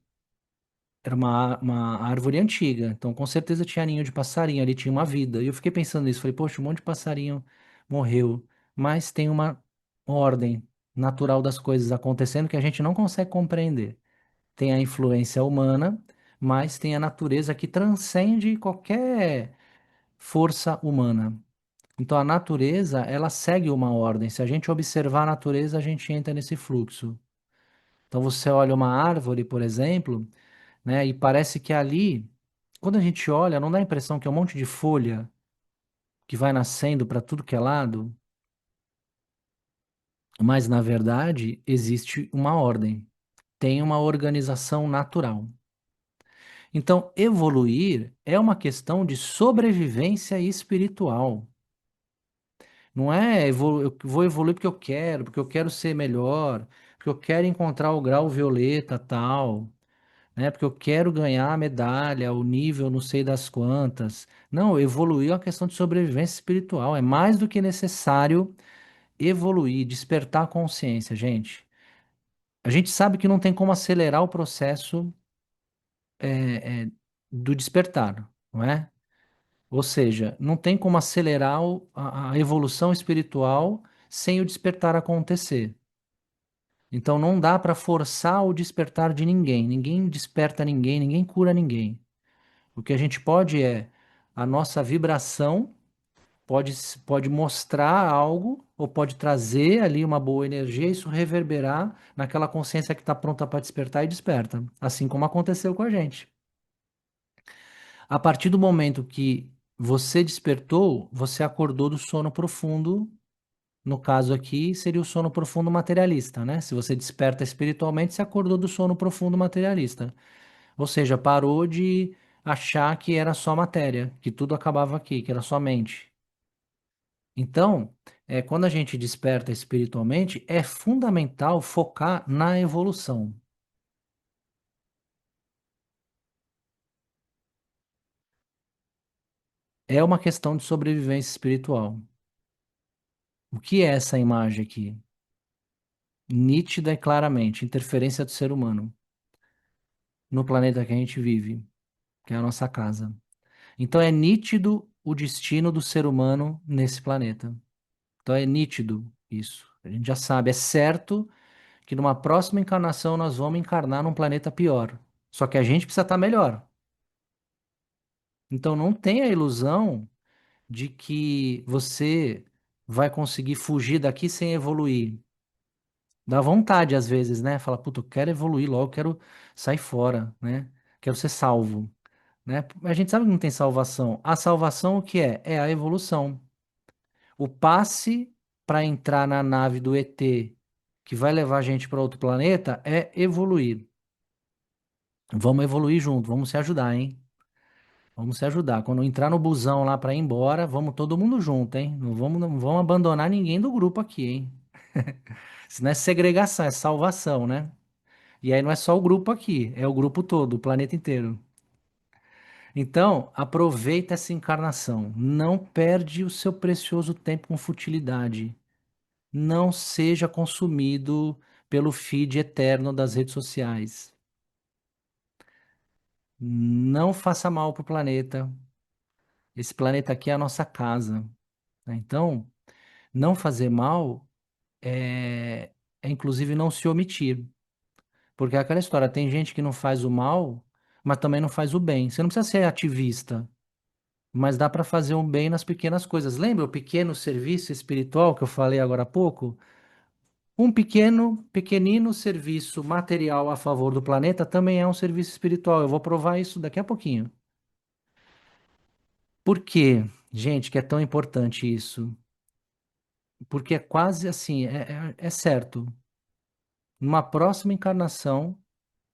era uma árvore antiga, então com certeza tinha ninho de passarinho, ali tinha uma vida. E eu fiquei pensando nisso, falei, poxa, um monte de passarinho morreu, mas tem uma ordem natural das coisas acontecendo que a gente não consegue compreender. Tem a influência humana, mas tem a natureza que transcende qualquer força humana. Então a natureza, ela segue uma ordem. Se a gente observar a natureza, a gente entra nesse fluxo. Então você olha uma árvore, por exemplo, né? E parece que ali, quando a gente olha, não dá a impressão que é um monte de folha que vai nascendo para tudo que é lado, mas na verdade existe uma ordem, tem uma organização natural. Então, evoluir é uma questão de sobrevivência espiritual. Não é eu vou evoluir porque eu quero ser melhor, porque eu quero encontrar o grau violeta tal, né? Porque eu quero ganhar a medalha, o nível não sei das quantas. Não, evoluir é uma questão de sobrevivência espiritual. É mais do que necessário evoluir, despertar a consciência, gente. A gente sabe que não tem como acelerar o processo do despertar, não é? Ou seja, não tem como acelerar a evolução espiritual sem o despertar acontecer. Então não dá para forçar o despertar de ninguém. Ninguém desperta ninguém, ninguém cura ninguém. O que a gente pode é a nossa vibração pode mostrar algo ou pode trazer ali uma boa energia e isso reverberar naquela consciência que está pronta para despertar e desperta, assim como aconteceu com a gente. A partir do momento que você despertou, você acordou do sono profundo. No caso aqui, seria o sono profundo materialista, né? Se você desperta espiritualmente, você acordou do sono profundo materialista. Ou seja, parou de achar que era só matéria, que tudo acabava aqui, que era só mente. Então, quando a gente desperta espiritualmente, é fundamental focar na evolução. É uma questão de sobrevivência espiritual. O que é essa imagem aqui? Nítida e claramente, interferência do ser humano no planeta que a gente vive, que é a nossa casa. Então é nítido o destino do ser humano nesse planeta. Então é nítido isso. A gente já sabe, é certo que numa próxima encarnação nós vamos encarnar num planeta pior. Só que a gente precisa estar melhor. Então não tenha a ilusão de que você vai conseguir fugir daqui sem evoluir. Dá vontade às vezes, né? Fala, puta, eu quero evoluir logo, quero sair fora, né? Quero ser salvo, né? A gente sabe que não tem salvação. A salvação o que é? É a evolução. O passe para entrar na nave do ET que vai levar a gente para outro planeta é evoluir. Vamos evoluir junto, vamos se ajudar, hein? Vamos se ajudar. Quando entrar no busão lá para ir embora, vamos todo mundo junto, hein? Não vamos abandonar ninguém do grupo aqui, hein? Isso não é segregação, é salvação, né? E aí não é só o grupo aqui, é o grupo todo, o planeta inteiro. Então, aproveita essa encarnação. Não perde o seu precioso tempo com futilidade. Não seja consumido pelo feed eterno das redes sociais. Não faça mal para o planeta. Esse planeta aqui é a nossa casa, né? Então, não fazer mal é inclusive não se omitir. Porque é aquela história, tem gente que não faz o mal, mas também não faz o bem. Você não precisa ser ativista. mas dá para fazer um bem nas pequenas coisas. Lembra o pequeno serviço espiritual que eu falei agora há pouco? Um pequenino serviço material a favor do planeta também é um serviço espiritual. Eu vou provar isso daqui a pouquinho. Por quê, gente, que é tão importante isso? Porque é quase assim, é certo. Numa próxima encarnação,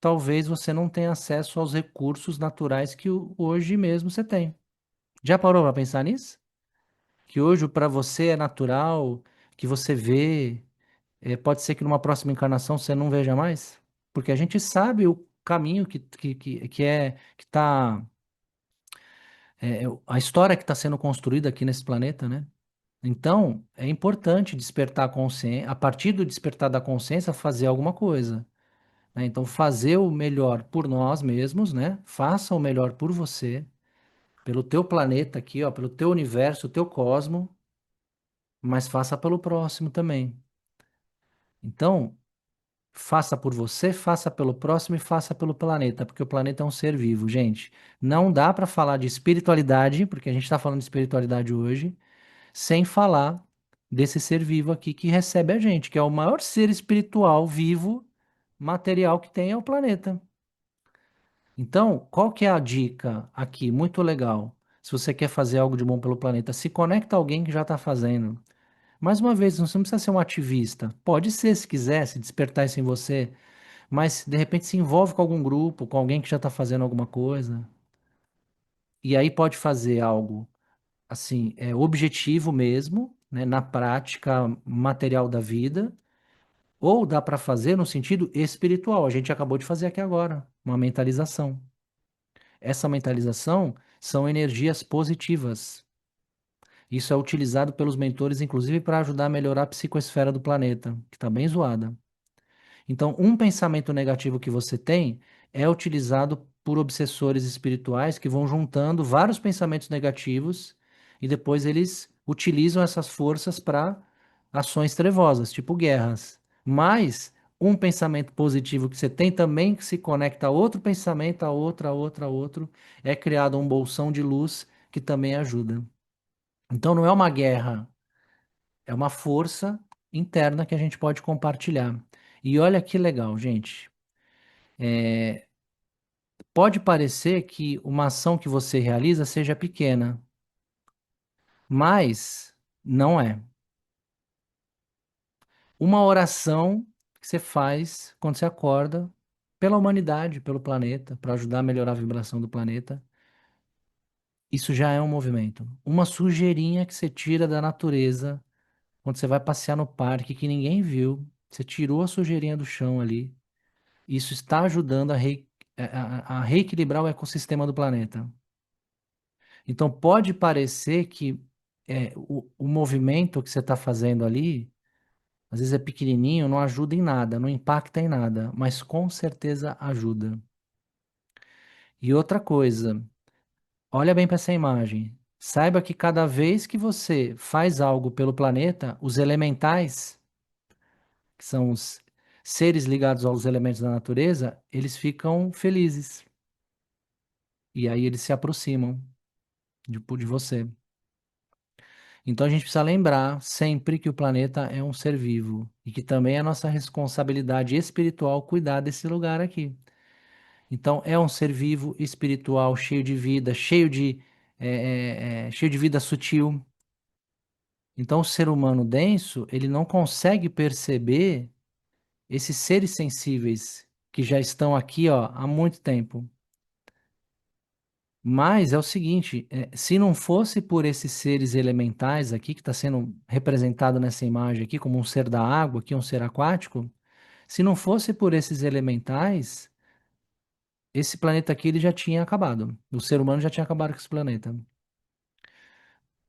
talvez você não tenha acesso aos recursos naturais que hoje mesmo você tem. Já parou para pensar nisso? Que hoje para você é natural, que você vê, pode ser que numa próxima encarnação você não veja mais? Porque a gente sabe o caminho que está, a história que está sendo construída aqui nesse planeta, né? Então, é importante despertar a consciência, a partir do despertar da consciência, fazer alguma coisa, né? Então, fazer o melhor por nós mesmos, né? Faça o melhor por você, pelo teu planeta aqui, ó, pelo teu universo, o teu cosmo, mas faça pelo próximo também. Então, faça por você, faça pelo próximo e faça pelo planeta, porque o planeta é um ser vivo, gente. Não dá para falar de espiritualidade, porque a gente está falando de espiritualidade hoje, sem falar desse ser vivo aqui que recebe a gente, que é o maior ser espiritual vivo, material que tem é o planeta. Então, qual que é a dica aqui? Muito legal. Se você quer fazer algo de bom pelo planeta, se conecta a alguém que já está fazendo. Mais uma vez, você não precisa ser um ativista. Pode ser, se quiser, se despertar isso em você, mas de repente se envolve com algum grupo, com alguém que já está fazendo alguma coisa. E aí pode fazer algo assim, objetivo mesmo, né, na prática material da vida, ou dá para fazer no sentido espiritual. A gente acabou de fazer aqui agora, uma mentalização. Essa mentalização são energias positivas. Isso é utilizado pelos mentores, inclusive, para ajudar a melhorar a psicoesfera do planeta, que está bem zoada. Então, um pensamento negativo que você tem é utilizado por obsessores espirituais que vão juntando vários pensamentos negativos e depois eles utilizam essas forças para ações trevosas, tipo guerras. Mas um pensamento positivo que você tem também que se conecta a outro pensamento, a outra, a outra, a outro, é criado um bolsão de luz que também ajuda. Então não é uma guerra, é uma força interna que a gente pode compartilhar. E olha que legal, gente. Pode parecer que uma ação que você realiza seja pequena, mas não é. Uma oração que você faz quando você acorda pela humanidade, pelo planeta, para ajudar a melhorar a vibração do planeta, isso já é um movimento. Uma sujeirinha que você tira da natureza quando você vai passear no parque que ninguém viu, você tirou a sujeirinha do chão ali. Isso está ajudando a reequilibrar o ecossistema do planeta. Então, pode parecer que o movimento que você está fazendo ali, às vezes é pequenininho, não ajuda em nada, não impacta em nada, mas com certeza ajuda. E outra coisa, olha bem para essa imagem. Saiba que cada vez que você faz algo pelo planeta, os elementais, que são os seres ligados aos elementos da natureza, eles ficam felizes. E aí eles se aproximam de você. Então a gente precisa lembrar sempre que o planeta é um ser vivo e que também é nossa responsabilidade espiritual cuidar desse lugar aqui. Então é um ser vivo espiritual, cheio de vida, cheio de vida sutil. Então o ser humano denso, ele não consegue perceber esses seres sensíveis que já estão aqui, ó, há muito tempo. Mas é o seguinte, se não fosse por esses seres elementais aqui, que está sendo representado nessa imagem aqui, como um ser da água, aqui um ser aquático, se não fosse por esses elementais, esse planeta aqui ele já tinha acabado. O ser humano já tinha acabado com esse planeta.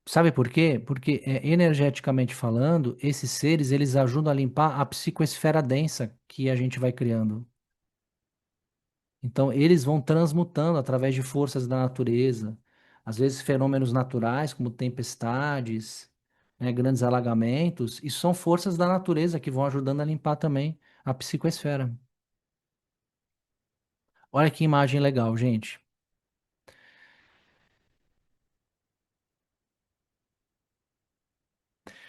Sabe por quê? Porque, energeticamente falando, esses seres eles ajudam a limpar a psicoesfera densa que a gente vai criando. Então, eles vão transmutando através de forças da natureza, às vezes fenômenos naturais, como tempestades, né, grandes alagamentos, e são forças da natureza que vão ajudando a limpar também a psicoesfera. Olha que imagem legal, gente.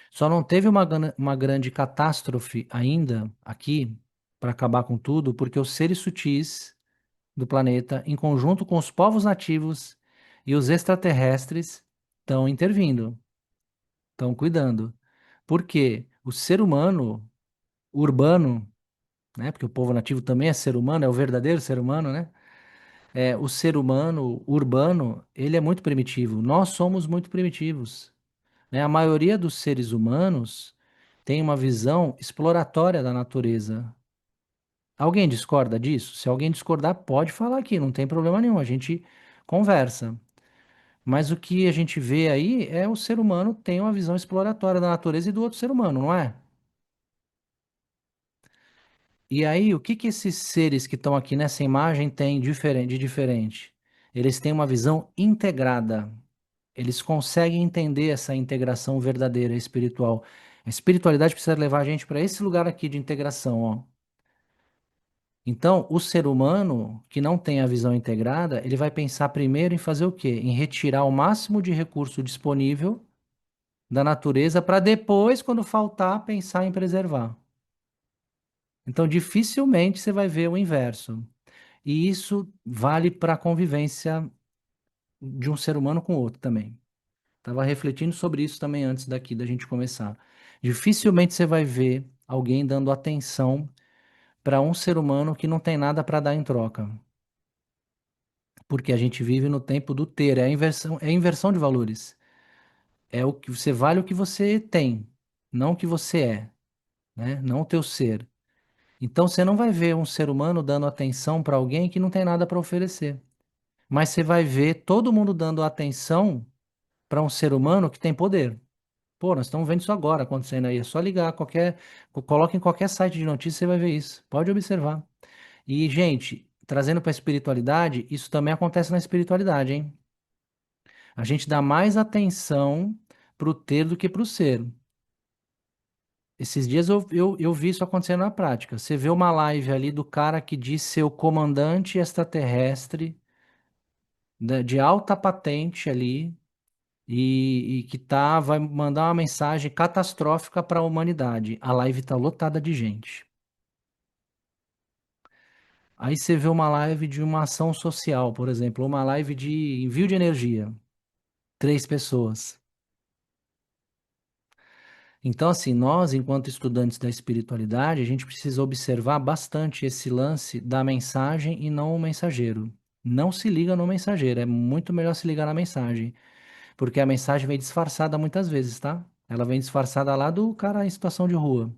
Só não teve uma grande catástrofe ainda aqui para acabar com tudo, porque os seres sutis do planeta, em conjunto com os povos nativos e os extraterrestres, estão intervindo, estão cuidando. Porque o ser humano urbano, né? Porque o povo nativo também é ser humano, é o verdadeiro ser humano, né? O ser humano urbano, ele é muito primitivo. Nós somos muito primitivos, né? A maioria dos seres humanos tem uma visão exploratória da natureza. Alguém discorda disso? Se alguém discordar, pode falar aqui, não tem problema nenhum, a gente conversa. Mas o que a gente vê aí é o ser humano tem uma visão exploratória da natureza e do outro ser humano, não é? E aí, o que que esses seres que estão aqui nessa imagem têm de diferente? Eles têm uma visão integrada. Eles conseguem entender essa integração verdadeira espiritual. A espiritualidade precisa levar a gente para esse lugar aqui de integração, ó. Então, o ser humano que não tem a visão integrada, ele vai pensar primeiro em fazer o quê? Em retirar o máximo de recurso disponível da natureza para depois, quando faltar, pensar em preservar. Então, dificilmente você vai ver o inverso. E isso vale para a convivência de um ser humano com o outro também. Estava refletindo sobre isso também antes daqui da gente começar. Dificilmente você vai ver alguém dando atenção para um ser humano que não tem nada para dar em troca. Porque a gente vive no tempo do ter, é a inversão de valores. É o que você vale o que você tem, não o que você é, né? Não o teu ser. Então você não vai ver um ser humano dando atenção para alguém que não tem nada para oferecer. Mas você vai ver todo mundo dando atenção para um ser humano que tem poder. Pô, nós estamos vendo isso agora acontecendo aí. É só ligar coloca em qualquer site de notícias, você vai ver isso. Pode observar. E, gente, trazendo para a espiritualidade, isso também acontece na espiritualidade, hein? A gente dá mais atenção para o ter do que para o ser. Esses dias eu vi isso acontecendo na prática. Você vê uma live ali do cara que diz ser o comandante extraterrestre de alta patente ali e que vai mandar uma mensagem catastrófica para a humanidade. A live está lotada de gente. Aí você vê uma live de uma ação social, por exemplo, uma live de envio de energia, 3 pessoas. Então, assim, nós, enquanto estudantes da espiritualidade, a gente precisa observar bastante esse lance da mensagem e não o mensageiro. Não se liga no mensageiro, é muito melhor se ligar na mensagem, porque a mensagem vem disfarçada muitas vezes, tá? Ela vem disfarçada lá do cara em situação de rua.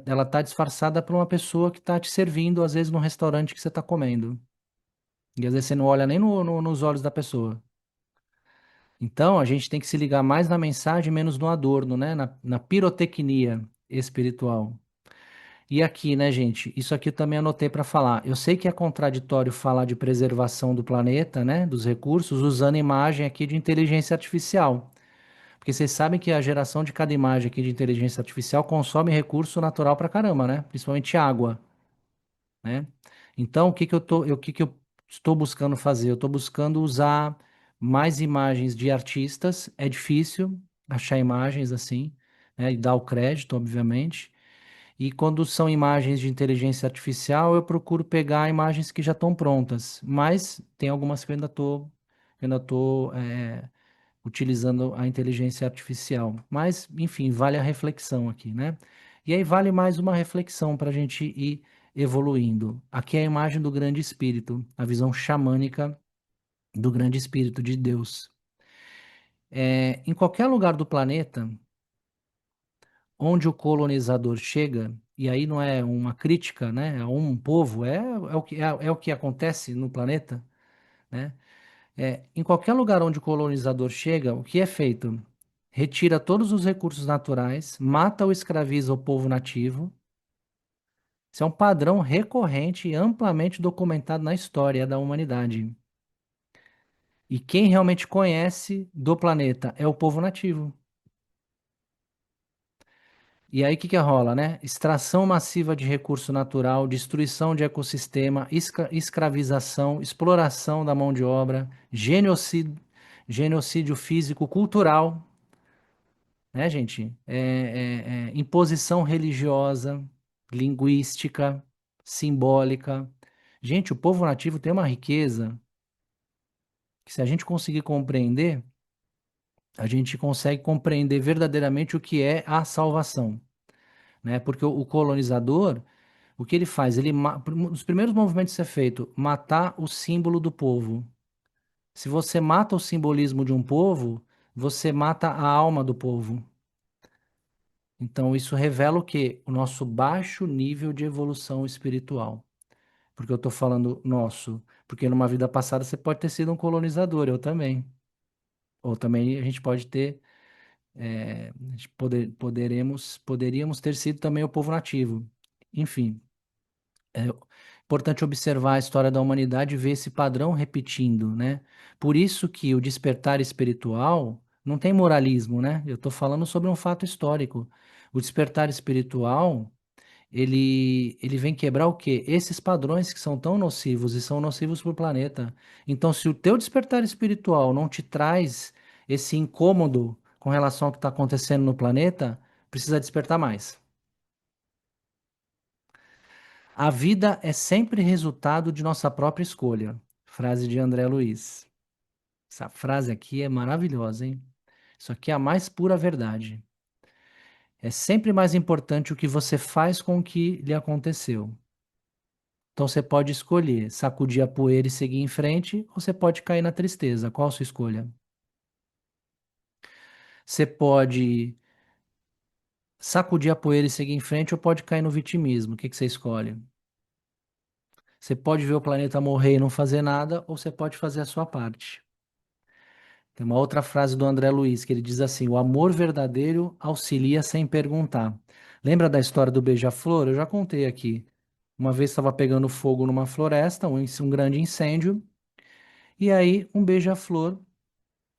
Ela tá disfarçada por uma pessoa que tá te servindo, às vezes, no restaurante que você tá comendo. E às vezes você não olha nem nos olhos da pessoa. Então, a gente tem que se ligar mais na mensagem, menos no adorno, né? Na pirotecnia espiritual. E aqui, né, gente? Isso aqui eu também anotei para falar. Eu sei que é contraditório falar de preservação do planeta, né? Dos recursos, usando imagem aqui de inteligência artificial. Porque vocês sabem que a geração de cada imagem aqui de inteligência artificial consome recurso natural pra caramba, né? Principalmente água, né? Então, o que que eu estou buscando fazer? Eu estou buscando usar mais imagens de artistas. É difícil achar imagens assim, né? E dar o crédito, obviamente. E quando são imagens de inteligência artificial, eu procuro pegar imagens que já estão prontas. Mas tem algumas que eu ainda tô utilizando a inteligência artificial. Mas, enfim, vale a reflexão aqui, né? E aí vale mais uma reflexão para a gente ir evoluindo. Aqui é a imagem do grande espírito, a visão xamânica do grande espírito de Deus. Em qualquer lugar do planeta onde o colonizador chega, e aí não é uma crítica, né, a um povo, é o que acontece no planeta, né? Em qualquer lugar onde o colonizador chega, o que é feito? Retira todos os recursos naturais, mata ou escraviza o povo nativo. Isso é um padrão recorrente e amplamente documentado na história da humanidade. E quem realmente conhece do planeta é o povo nativo. E aí o que que rola, né? Extração massiva de recurso natural, destruição de ecossistema, escravização, exploração da mão de obra, genocídio físico, cultural. né, gente? Imposição religiosa, linguística, simbólica. Gente, o povo nativo tem uma riqueza que, se a gente conseguir compreender, a gente consegue compreender verdadeiramente o que é a salvação, né? Porque o colonizador, o que ele faz? Os primeiros movimentos a ser feito, matar o símbolo do povo. Se você mata o simbolismo de um povo, você mata a alma do povo. Então, isso revela o quê? O nosso baixo nível de evolução espiritual. Porque eu estou falando nosso, porque numa vida passada você pode ter sido um colonizador, eu também. Ou também a gente pode ter, a gente poderíamos ter sido também o povo nativo. Enfim, é importante observar a história da humanidade e ver esse padrão repetindo, né? Por isso que o despertar espiritual não tem moralismo, né? Eu estou falando sobre um fato histórico. O despertar espiritual, ele vem quebrar o quê? Esses padrões que são tão nocivos e são nocivos para o planeta. Então, se o teu despertar espiritual não te traz esse incômodo com relação ao que está acontecendo no planeta, precisa despertar mais. A vida é sempre resultado de nossa própria escolha. Frase de André Luiz. Essa frase aqui é maravilhosa, hein? Isso aqui é a mais pura verdade. É sempre mais importante o que você faz com o que lhe aconteceu. Então você pode escolher sacudir a poeira e seguir em frente, ou você pode cair na tristeza. Qual a sua escolha? Você pode sacudir a poeira e seguir em frente, ou pode cair no vitimismo. O que que você escolhe? Você pode ver o planeta morrer e não fazer nada, ou você pode fazer a sua parte. Tem uma outra frase do André Luiz, que ele diz assim: o amor verdadeiro auxilia sem perguntar. Lembra da história do beija-flor? Eu já contei aqui. Uma vez estava pegando fogo numa floresta, um grande incêndio, e aí um beija-flor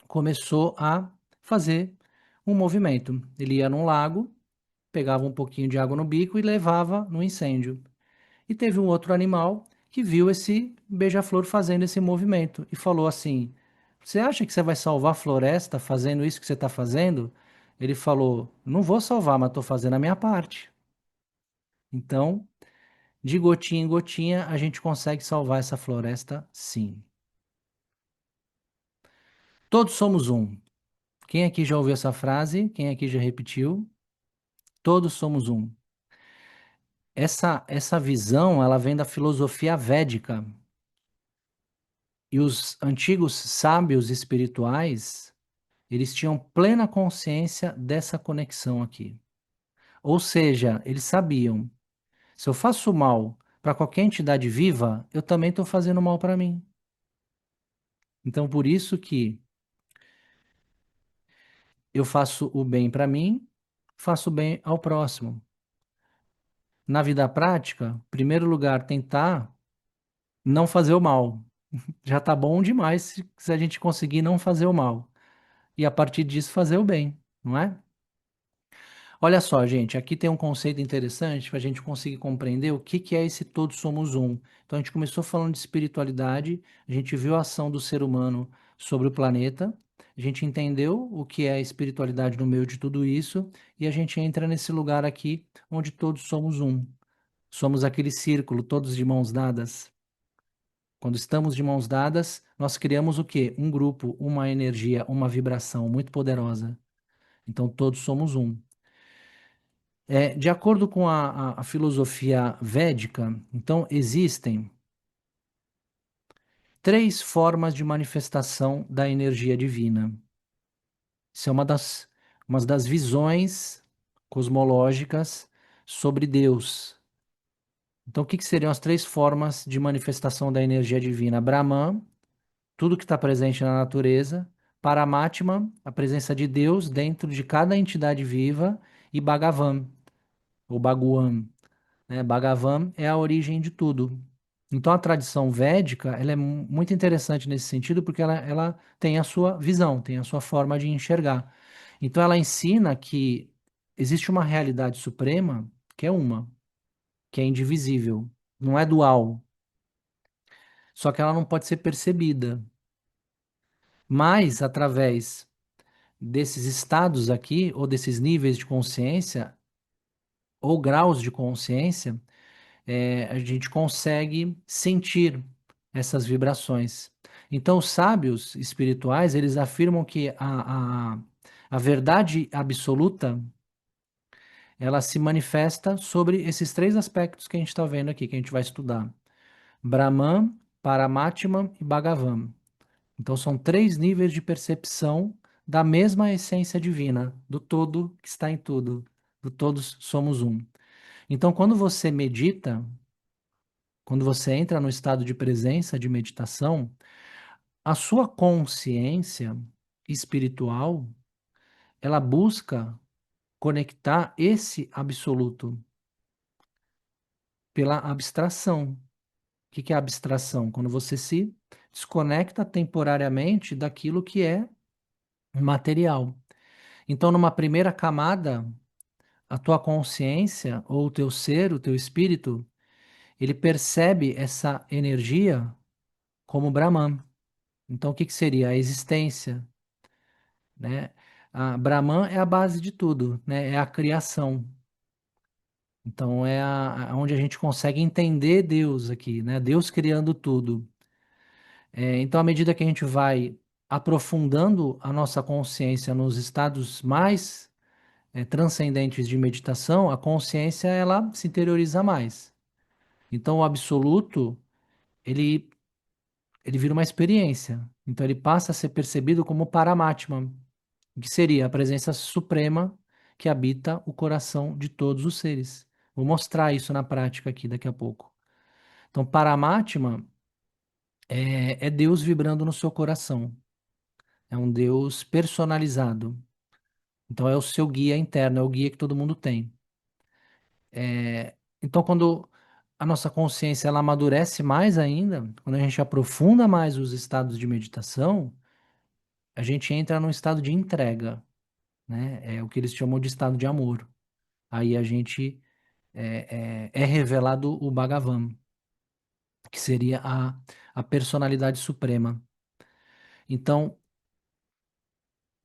começou a fazer um movimento. Ele ia num lago, pegava um pouquinho de água no bico e levava no incêndio. E teve um outro animal que viu esse beija-flor fazendo esse movimento e falou assim: você acha que você vai salvar a floresta fazendo isso que você está fazendo? Ele falou: não vou salvar, mas estou fazendo a minha parte. Então, de gotinha em gotinha, a gente consegue salvar essa floresta, sim. Todos somos um. Quem aqui já ouviu essa frase? Quem aqui já repetiu? Todos somos um. Essa visão, ela vem da filosofia védica. E os antigos sábios espirituais, eles tinham plena consciência dessa conexão aqui. Ou seja, eles sabiam, se eu faço mal para qualquer entidade viva, eu também estou fazendo mal para mim. Então, por isso que eu faço o bem para mim, faço o bem ao próximo. Na vida prática, em primeiro lugar, tentar não fazer o mal. Já tá bom demais se a gente conseguir não fazer o mal. E a partir disso fazer o bem, não é? Olha só, gente, aqui tem um conceito interessante para a gente conseguir compreender o que que é esse todos somos um. Então, a gente começou falando de espiritualidade, a gente viu a ação do ser humano sobre o planeta, a gente entendeu o que é a espiritualidade no meio de tudo isso, e a gente entra nesse lugar aqui onde todos somos um. Somos aquele círculo, todos de mãos dadas. Quando estamos de mãos dadas, nós criamos o quê? Um grupo, uma energia, uma vibração muito poderosa. Então, todos somos um. De acordo com a filosofia védica, então existem três formas de manifestação da energia divina. Isso é uma das visões cosmológicas sobre Deus. Então, o que que seriam as três formas de manifestação da energia divina? Brahman, tudo que está presente na natureza. Paramatma, a presença de Deus dentro de cada entidade viva. E Bhagavan, ou Bhagwan, né? Bhagavan é a origem de tudo. Então a tradição védica, ela é muito interessante nesse sentido porque ela tem a sua visão, tem a sua forma de enxergar. Então ela ensina que existe uma realidade suprema que é uma, que é indivisível, não é dual, só que ela não pode ser percebida. Mas através desses estados aqui, ou desses níveis de consciência, ou graus de consciência, a gente consegue sentir essas vibrações. Então, os sábios espirituais, eles afirmam que a verdade absoluta, ela se manifesta sobre esses três aspectos que a gente está vendo aqui, que a gente vai estudar. Brahman, Paramatman e Bhagavan. Então, são três níveis de percepção da mesma essência divina, do todo que está em tudo, do todos somos um. Então, quando você medita, quando você entra no estado de presença, de meditação, a sua consciência espiritual, ela busca conectar esse absoluto pela abstração. O que que é abstração? Quando você se desconecta temporariamente daquilo que é material. Então, numa primeira camada, a tua consciência, ou o teu ser, o teu espírito, ele percebe essa energia como Brahman. Então, o que que seria? A existência, né? A Brahman é a base de tudo, né? É a criação. Então, é onde a gente consegue entender Deus aqui, né? Deus criando tudo. Então, à medida que a gente vai aprofundando a nossa consciência nos estados mais transcendentes de meditação, a consciência ela se interioriza mais. Então, o absoluto, ele, ele vira uma experiência. Então, ele passa a ser percebido como Paramatma, que seria a presença suprema que habita o coração de todos os seres. Vou mostrar isso na prática aqui daqui a pouco. Então, Paramatma é Deus vibrando no seu coração. É um Deus personalizado. Então, é o seu guia interno, é o guia que todo mundo tem. Então, quando a nossa consciência ela amadurece mais ainda, quando a gente aprofunda mais os estados de meditação, a gente entra num estado de entrega, né? É o que eles chamam de estado de amor. Aí a gente é revelado o Bhagavan, que seria a personalidade suprema. Então,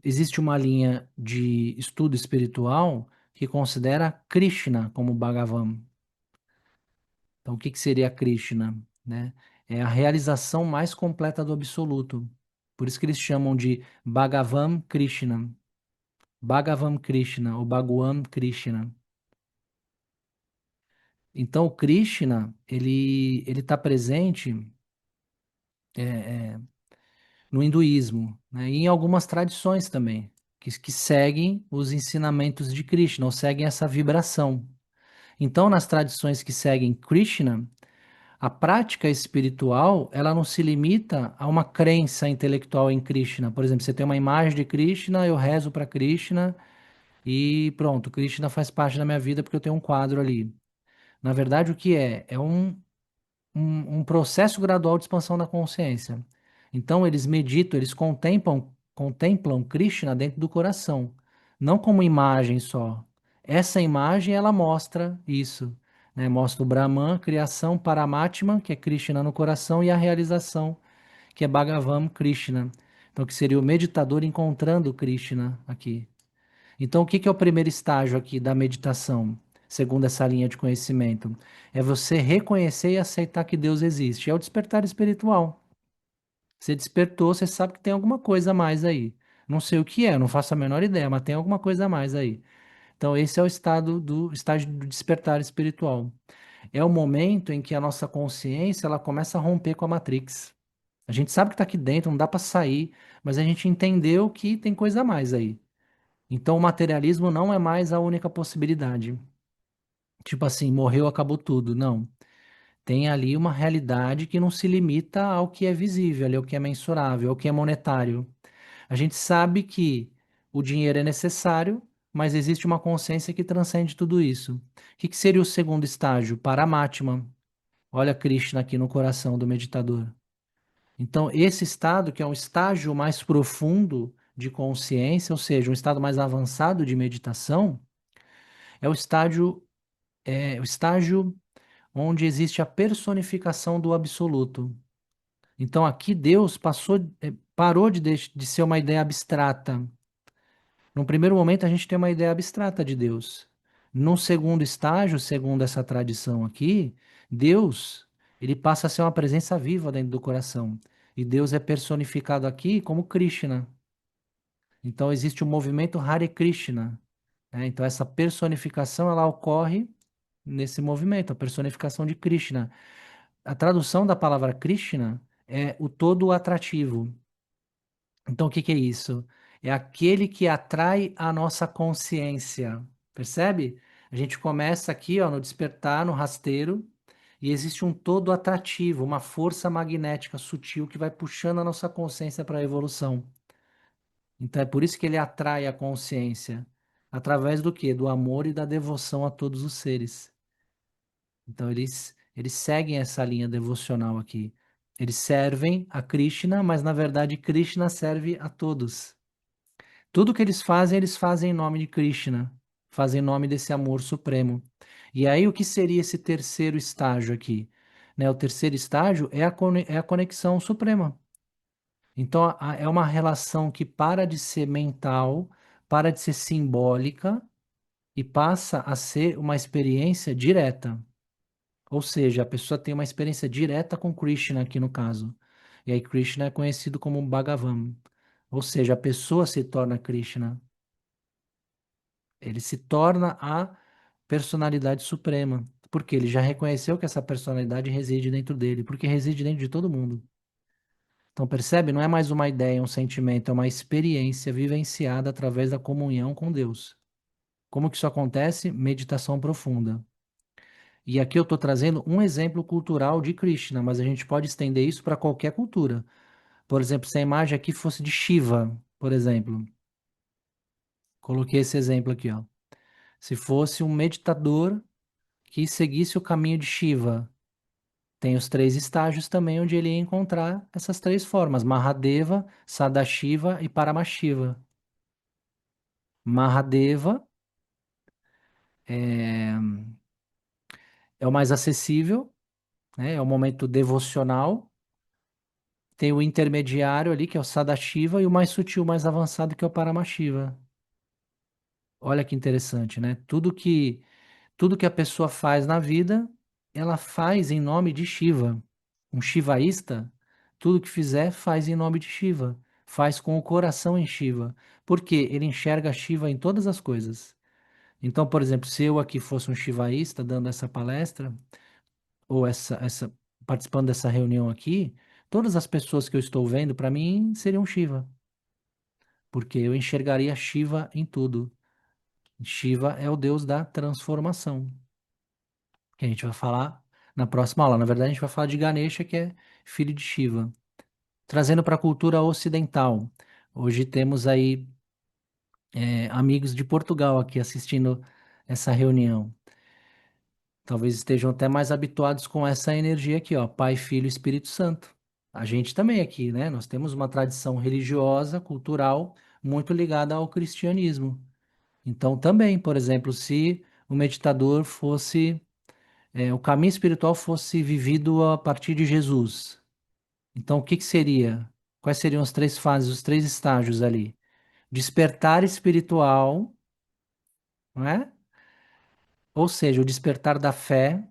existe uma linha de estudo espiritual que considera Krishna como Bhagavan. Então, o que que seria Krishna, né? É a realização mais completa do absoluto. Por isso que eles chamam de Bhagavan Krishna. Bhagavan Krishna, ou Bhagwan Krishna. Então, o Krishna, ele está presente é, é, no hinduísmo, né? E em algumas tradições também, que seguem os ensinamentos de Krishna, ou seguem essa vibração. Então, nas tradições que seguem Krishna, a prática espiritual, ela não se limita a uma crença intelectual em Krishna. Por exemplo, você tem uma imagem de Krishna, eu rezo para Krishna e pronto, Krishna faz parte da minha vida porque eu tenho um quadro ali. Na verdade, o que é? É um processo gradual de expansão da consciência. Então, eles meditam, eles contemplam Krishna dentro do coração, não como imagem só. Essa imagem, ela mostra isso, né? Mostra o Brahman, criação, Paramatma, que é Krishna no coração, e a realização, que é Bhagavan Krishna. Então, que seria o meditador encontrando Krishna aqui. Então, o que que é o primeiro estágio aqui da meditação, segundo essa linha de conhecimento? É você reconhecer e aceitar que Deus existe. É o despertar espiritual. Você despertou, você sabe que tem alguma coisa a mais aí. Não sei o que é, não faço a menor ideia, mas tem alguma coisa a mais aí. Então, esse é o estágio do despertar espiritual. É o momento em que a nossa consciência ela começa a romper com a Matrix. A gente sabe que está aqui dentro, não dá para sair, mas a gente entendeu que tem coisa a mais aí. Então, o materialismo não é mais a única possibilidade. Tipo assim, morreu, acabou tudo. Não. Tem ali uma realidade que não se limita ao que é visível, ali, ao que é mensurável, ao que é monetário. A gente sabe que o dinheiro é necessário, mas existe uma consciência que transcende tudo isso. O que que seria o segundo estágio? Paramatma. Olha Krishna aqui no coração do meditador. Então, esse estado, que é um estágio mais profundo de consciência, ou seja, um estado mais avançado de meditação, é o estágio onde existe a personificação do absoluto. Então aqui Deus parou de ser uma ideia abstrata. Num primeiro momento, a gente tem uma ideia abstrata de Deus. Num segundo estágio, segundo essa tradição aqui, Deus, ele passa a ser uma presença viva dentro do coração. E Deus é personificado aqui como Krishna. Então existe o movimento Hare Krishna, né? Então essa personificação ela ocorre nesse movimento, a personificação de Krishna. A tradução da palavra Krishna é o todo atrativo. Então, o que que é isso? É aquele que atrai a nossa consciência. Percebe? A gente começa aqui, ó, no despertar, no rasteiro, e existe um todo atrativo, uma força magnética sutil que vai puxando a nossa consciência para a evolução. Então, é por isso que ele atrai a consciência. Através do quê? Do amor e da devoção a todos os seres. Então, eles seguem essa linha devocional aqui. Eles servem a Krishna, mas na verdade Krishna serve a todos. Tudo que eles fazem em nome de Krishna, fazem em nome desse amor supremo. E aí, o que seria esse terceiro estágio aqui? Né, o terceiro estágio é é a conexão suprema. Então, é uma relação que para de ser mental, para de ser simbólica e passa a ser uma experiência direta. Ou seja, a pessoa tem uma experiência direta com Krishna aqui no caso. E aí, Krishna é conhecido como Bhagavan. Ou seja, a pessoa se torna Krishna. Ele se torna a personalidade suprema, porque ele já reconheceu que essa personalidade reside dentro dele, porque reside dentro de todo mundo. Então, percebe? Não é mais uma ideia, um sentimento, é uma experiência vivenciada através da comunhão com Deus. Como que isso acontece? Meditação profunda. E aqui eu estou trazendo um exemplo cultural de Krishna, mas a gente pode estender isso para qualquer cultura. Por exemplo, se a imagem aqui fosse de Shiva, por exemplo, coloquei esse exemplo aqui, ó. Se fosse um meditador que seguisse o caminho de Shiva. Tem os três estágios também onde ele ia encontrar essas três formas: Mahadeva, Sadashiva e Paramashiva. Mahadeva é, é o mais acessível, né? É o momento devocional. Tem o intermediário ali, que é o Sadashiva, e o mais sutil, mais avançado, que é o Paramashiva. Olha que interessante, né? Tudo que a pessoa faz na vida, ela faz em nome de Shiva. Um shivaísta, tudo que fizer, faz em nome de Shiva. Faz com o coração em Shiva. Porque ele enxerga Shiva em todas as coisas. Então, por exemplo, se eu aqui fosse um shivaísta dando essa palestra, ou participando dessa reunião aqui, todas as pessoas que eu estou vendo, para mim, seriam Shiva. Porque eu enxergaria Shiva em tudo. Shiva é o deus da transformação, que a gente vai falar na próxima aula. Na verdade, a gente vai falar de Ganesha, que é filho de Shiva. Trazendo para a cultura ocidental. Hoje temos aí amigos de Portugal aqui assistindo essa reunião. Talvez estejam até mais habituados com essa energia aqui, ó, Pai, Filho e Espírito Santo. A gente também aqui, né? Nós temos uma tradição religiosa, cultural, muito ligada ao cristianismo. Então, também, por exemplo, se o meditador fosse o caminho espiritual fosse vivido a partir de Jesus. Então, o que que seria? Quais seriam as três fases, os três estágios ali? Despertar espiritual, não é? Ou seja, o despertar da fé.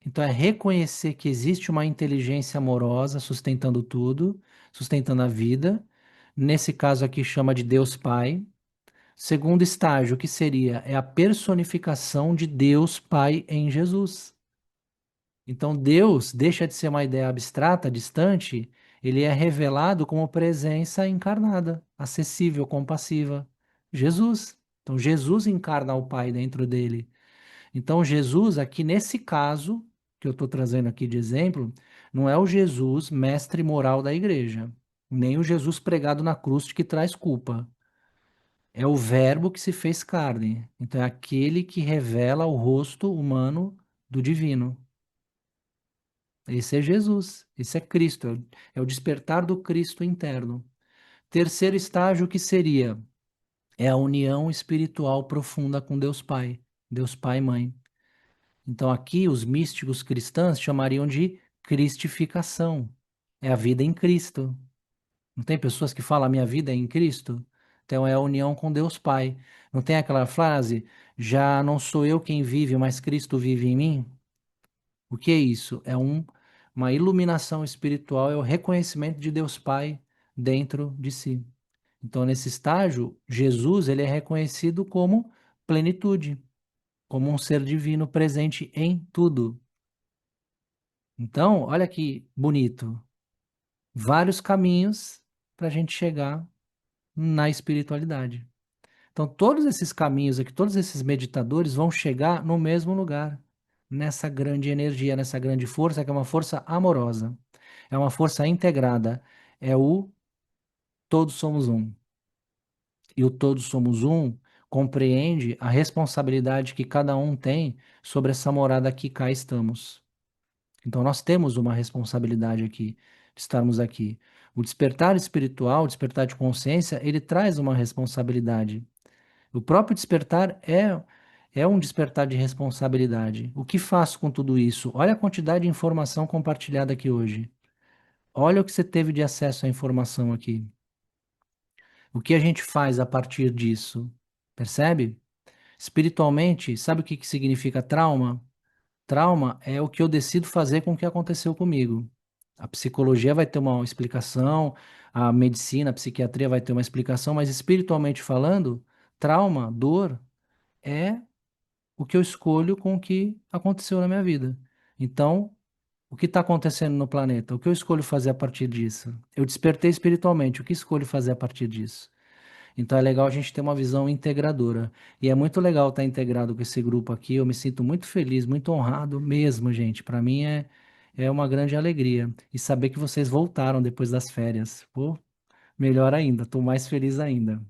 Então, é reconhecer que existe uma inteligência amorosa sustentando tudo, sustentando a vida. Nesse caso aqui, chama de Deus Pai. Segundo estágio, o que seria? É a personificação de Deus Pai em Jesus. Então, Deus deixa de ser uma ideia abstrata, distante, ele é revelado como presença encarnada, acessível, compassiva. Jesus. Então, Jesus encarna o Pai dentro dele. Então, Jesus, aqui nesse caso, que eu estou trazendo aqui de exemplo, não é o Jesus mestre moral da igreja, nem o Jesus pregado na cruz que traz culpa. É o Verbo que se fez carne. Então, é aquele que revela o rosto humano do divino. Esse é Jesus, esse é Cristo, é o despertar do Cristo interno. Terceiro estágio que seria é a união espiritual profunda com Deus Pai e Mãe. Então aqui os místicos cristãos chamariam de cristificação. É a vida em Cristo. Não tem pessoas que falam a minha vida é em Cristo? Então é a união com Deus Pai. Não tem aquela frase, já não sou eu quem vive, mas Cristo vive em mim? O que é isso? Uma iluminação espiritual, é o reconhecimento de Deus Pai dentro de si. Então, nesse estágio, Jesus ele é reconhecido como plenitude, como um ser divino presente em tudo. Então, olha que bonito. Vários caminhos para a gente chegar na espiritualidade. Então, todos esses caminhos aqui, todos esses meditadores vão chegar no mesmo lugar, nessa grande energia, nessa grande força, que é uma força amorosa, é uma força integrada, é o todos somos um. E o todos somos um compreende a responsabilidade que cada um tem sobre essa morada que cá estamos. Então, nós temos uma responsabilidade aqui, de estarmos aqui. O despertar espiritual, o despertar de consciência, ele traz uma responsabilidade. O próprio despertar é um despertar de responsabilidade. O que faço com tudo isso? Olha a quantidade de informação compartilhada aqui hoje. Olha o que você teve de acesso à informação aqui. O que a gente faz a partir disso? Percebe? Espiritualmente, sabe o que que significa trauma? Trauma é o que eu decido fazer com o que aconteceu comigo. A psicologia vai ter uma explicação, a medicina, a psiquiatria vai ter uma explicação, mas espiritualmente falando, trauma, dor, é o que eu escolho com o que aconteceu na minha vida. Então, o que está acontecendo no planeta? O que eu escolho fazer a partir disso? Eu despertei espiritualmente, o que escolho fazer a partir disso? Então é legal a gente ter uma visão integradora. E é muito legal estar integrado com esse grupo aqui. Eu me sinto muito feliz, muito honrado mesmo, gente. Para mim é uma grande alegria. E saber que vocês voltaram depois das férias. Pô, melhor ainda, estou mais feliz ainda.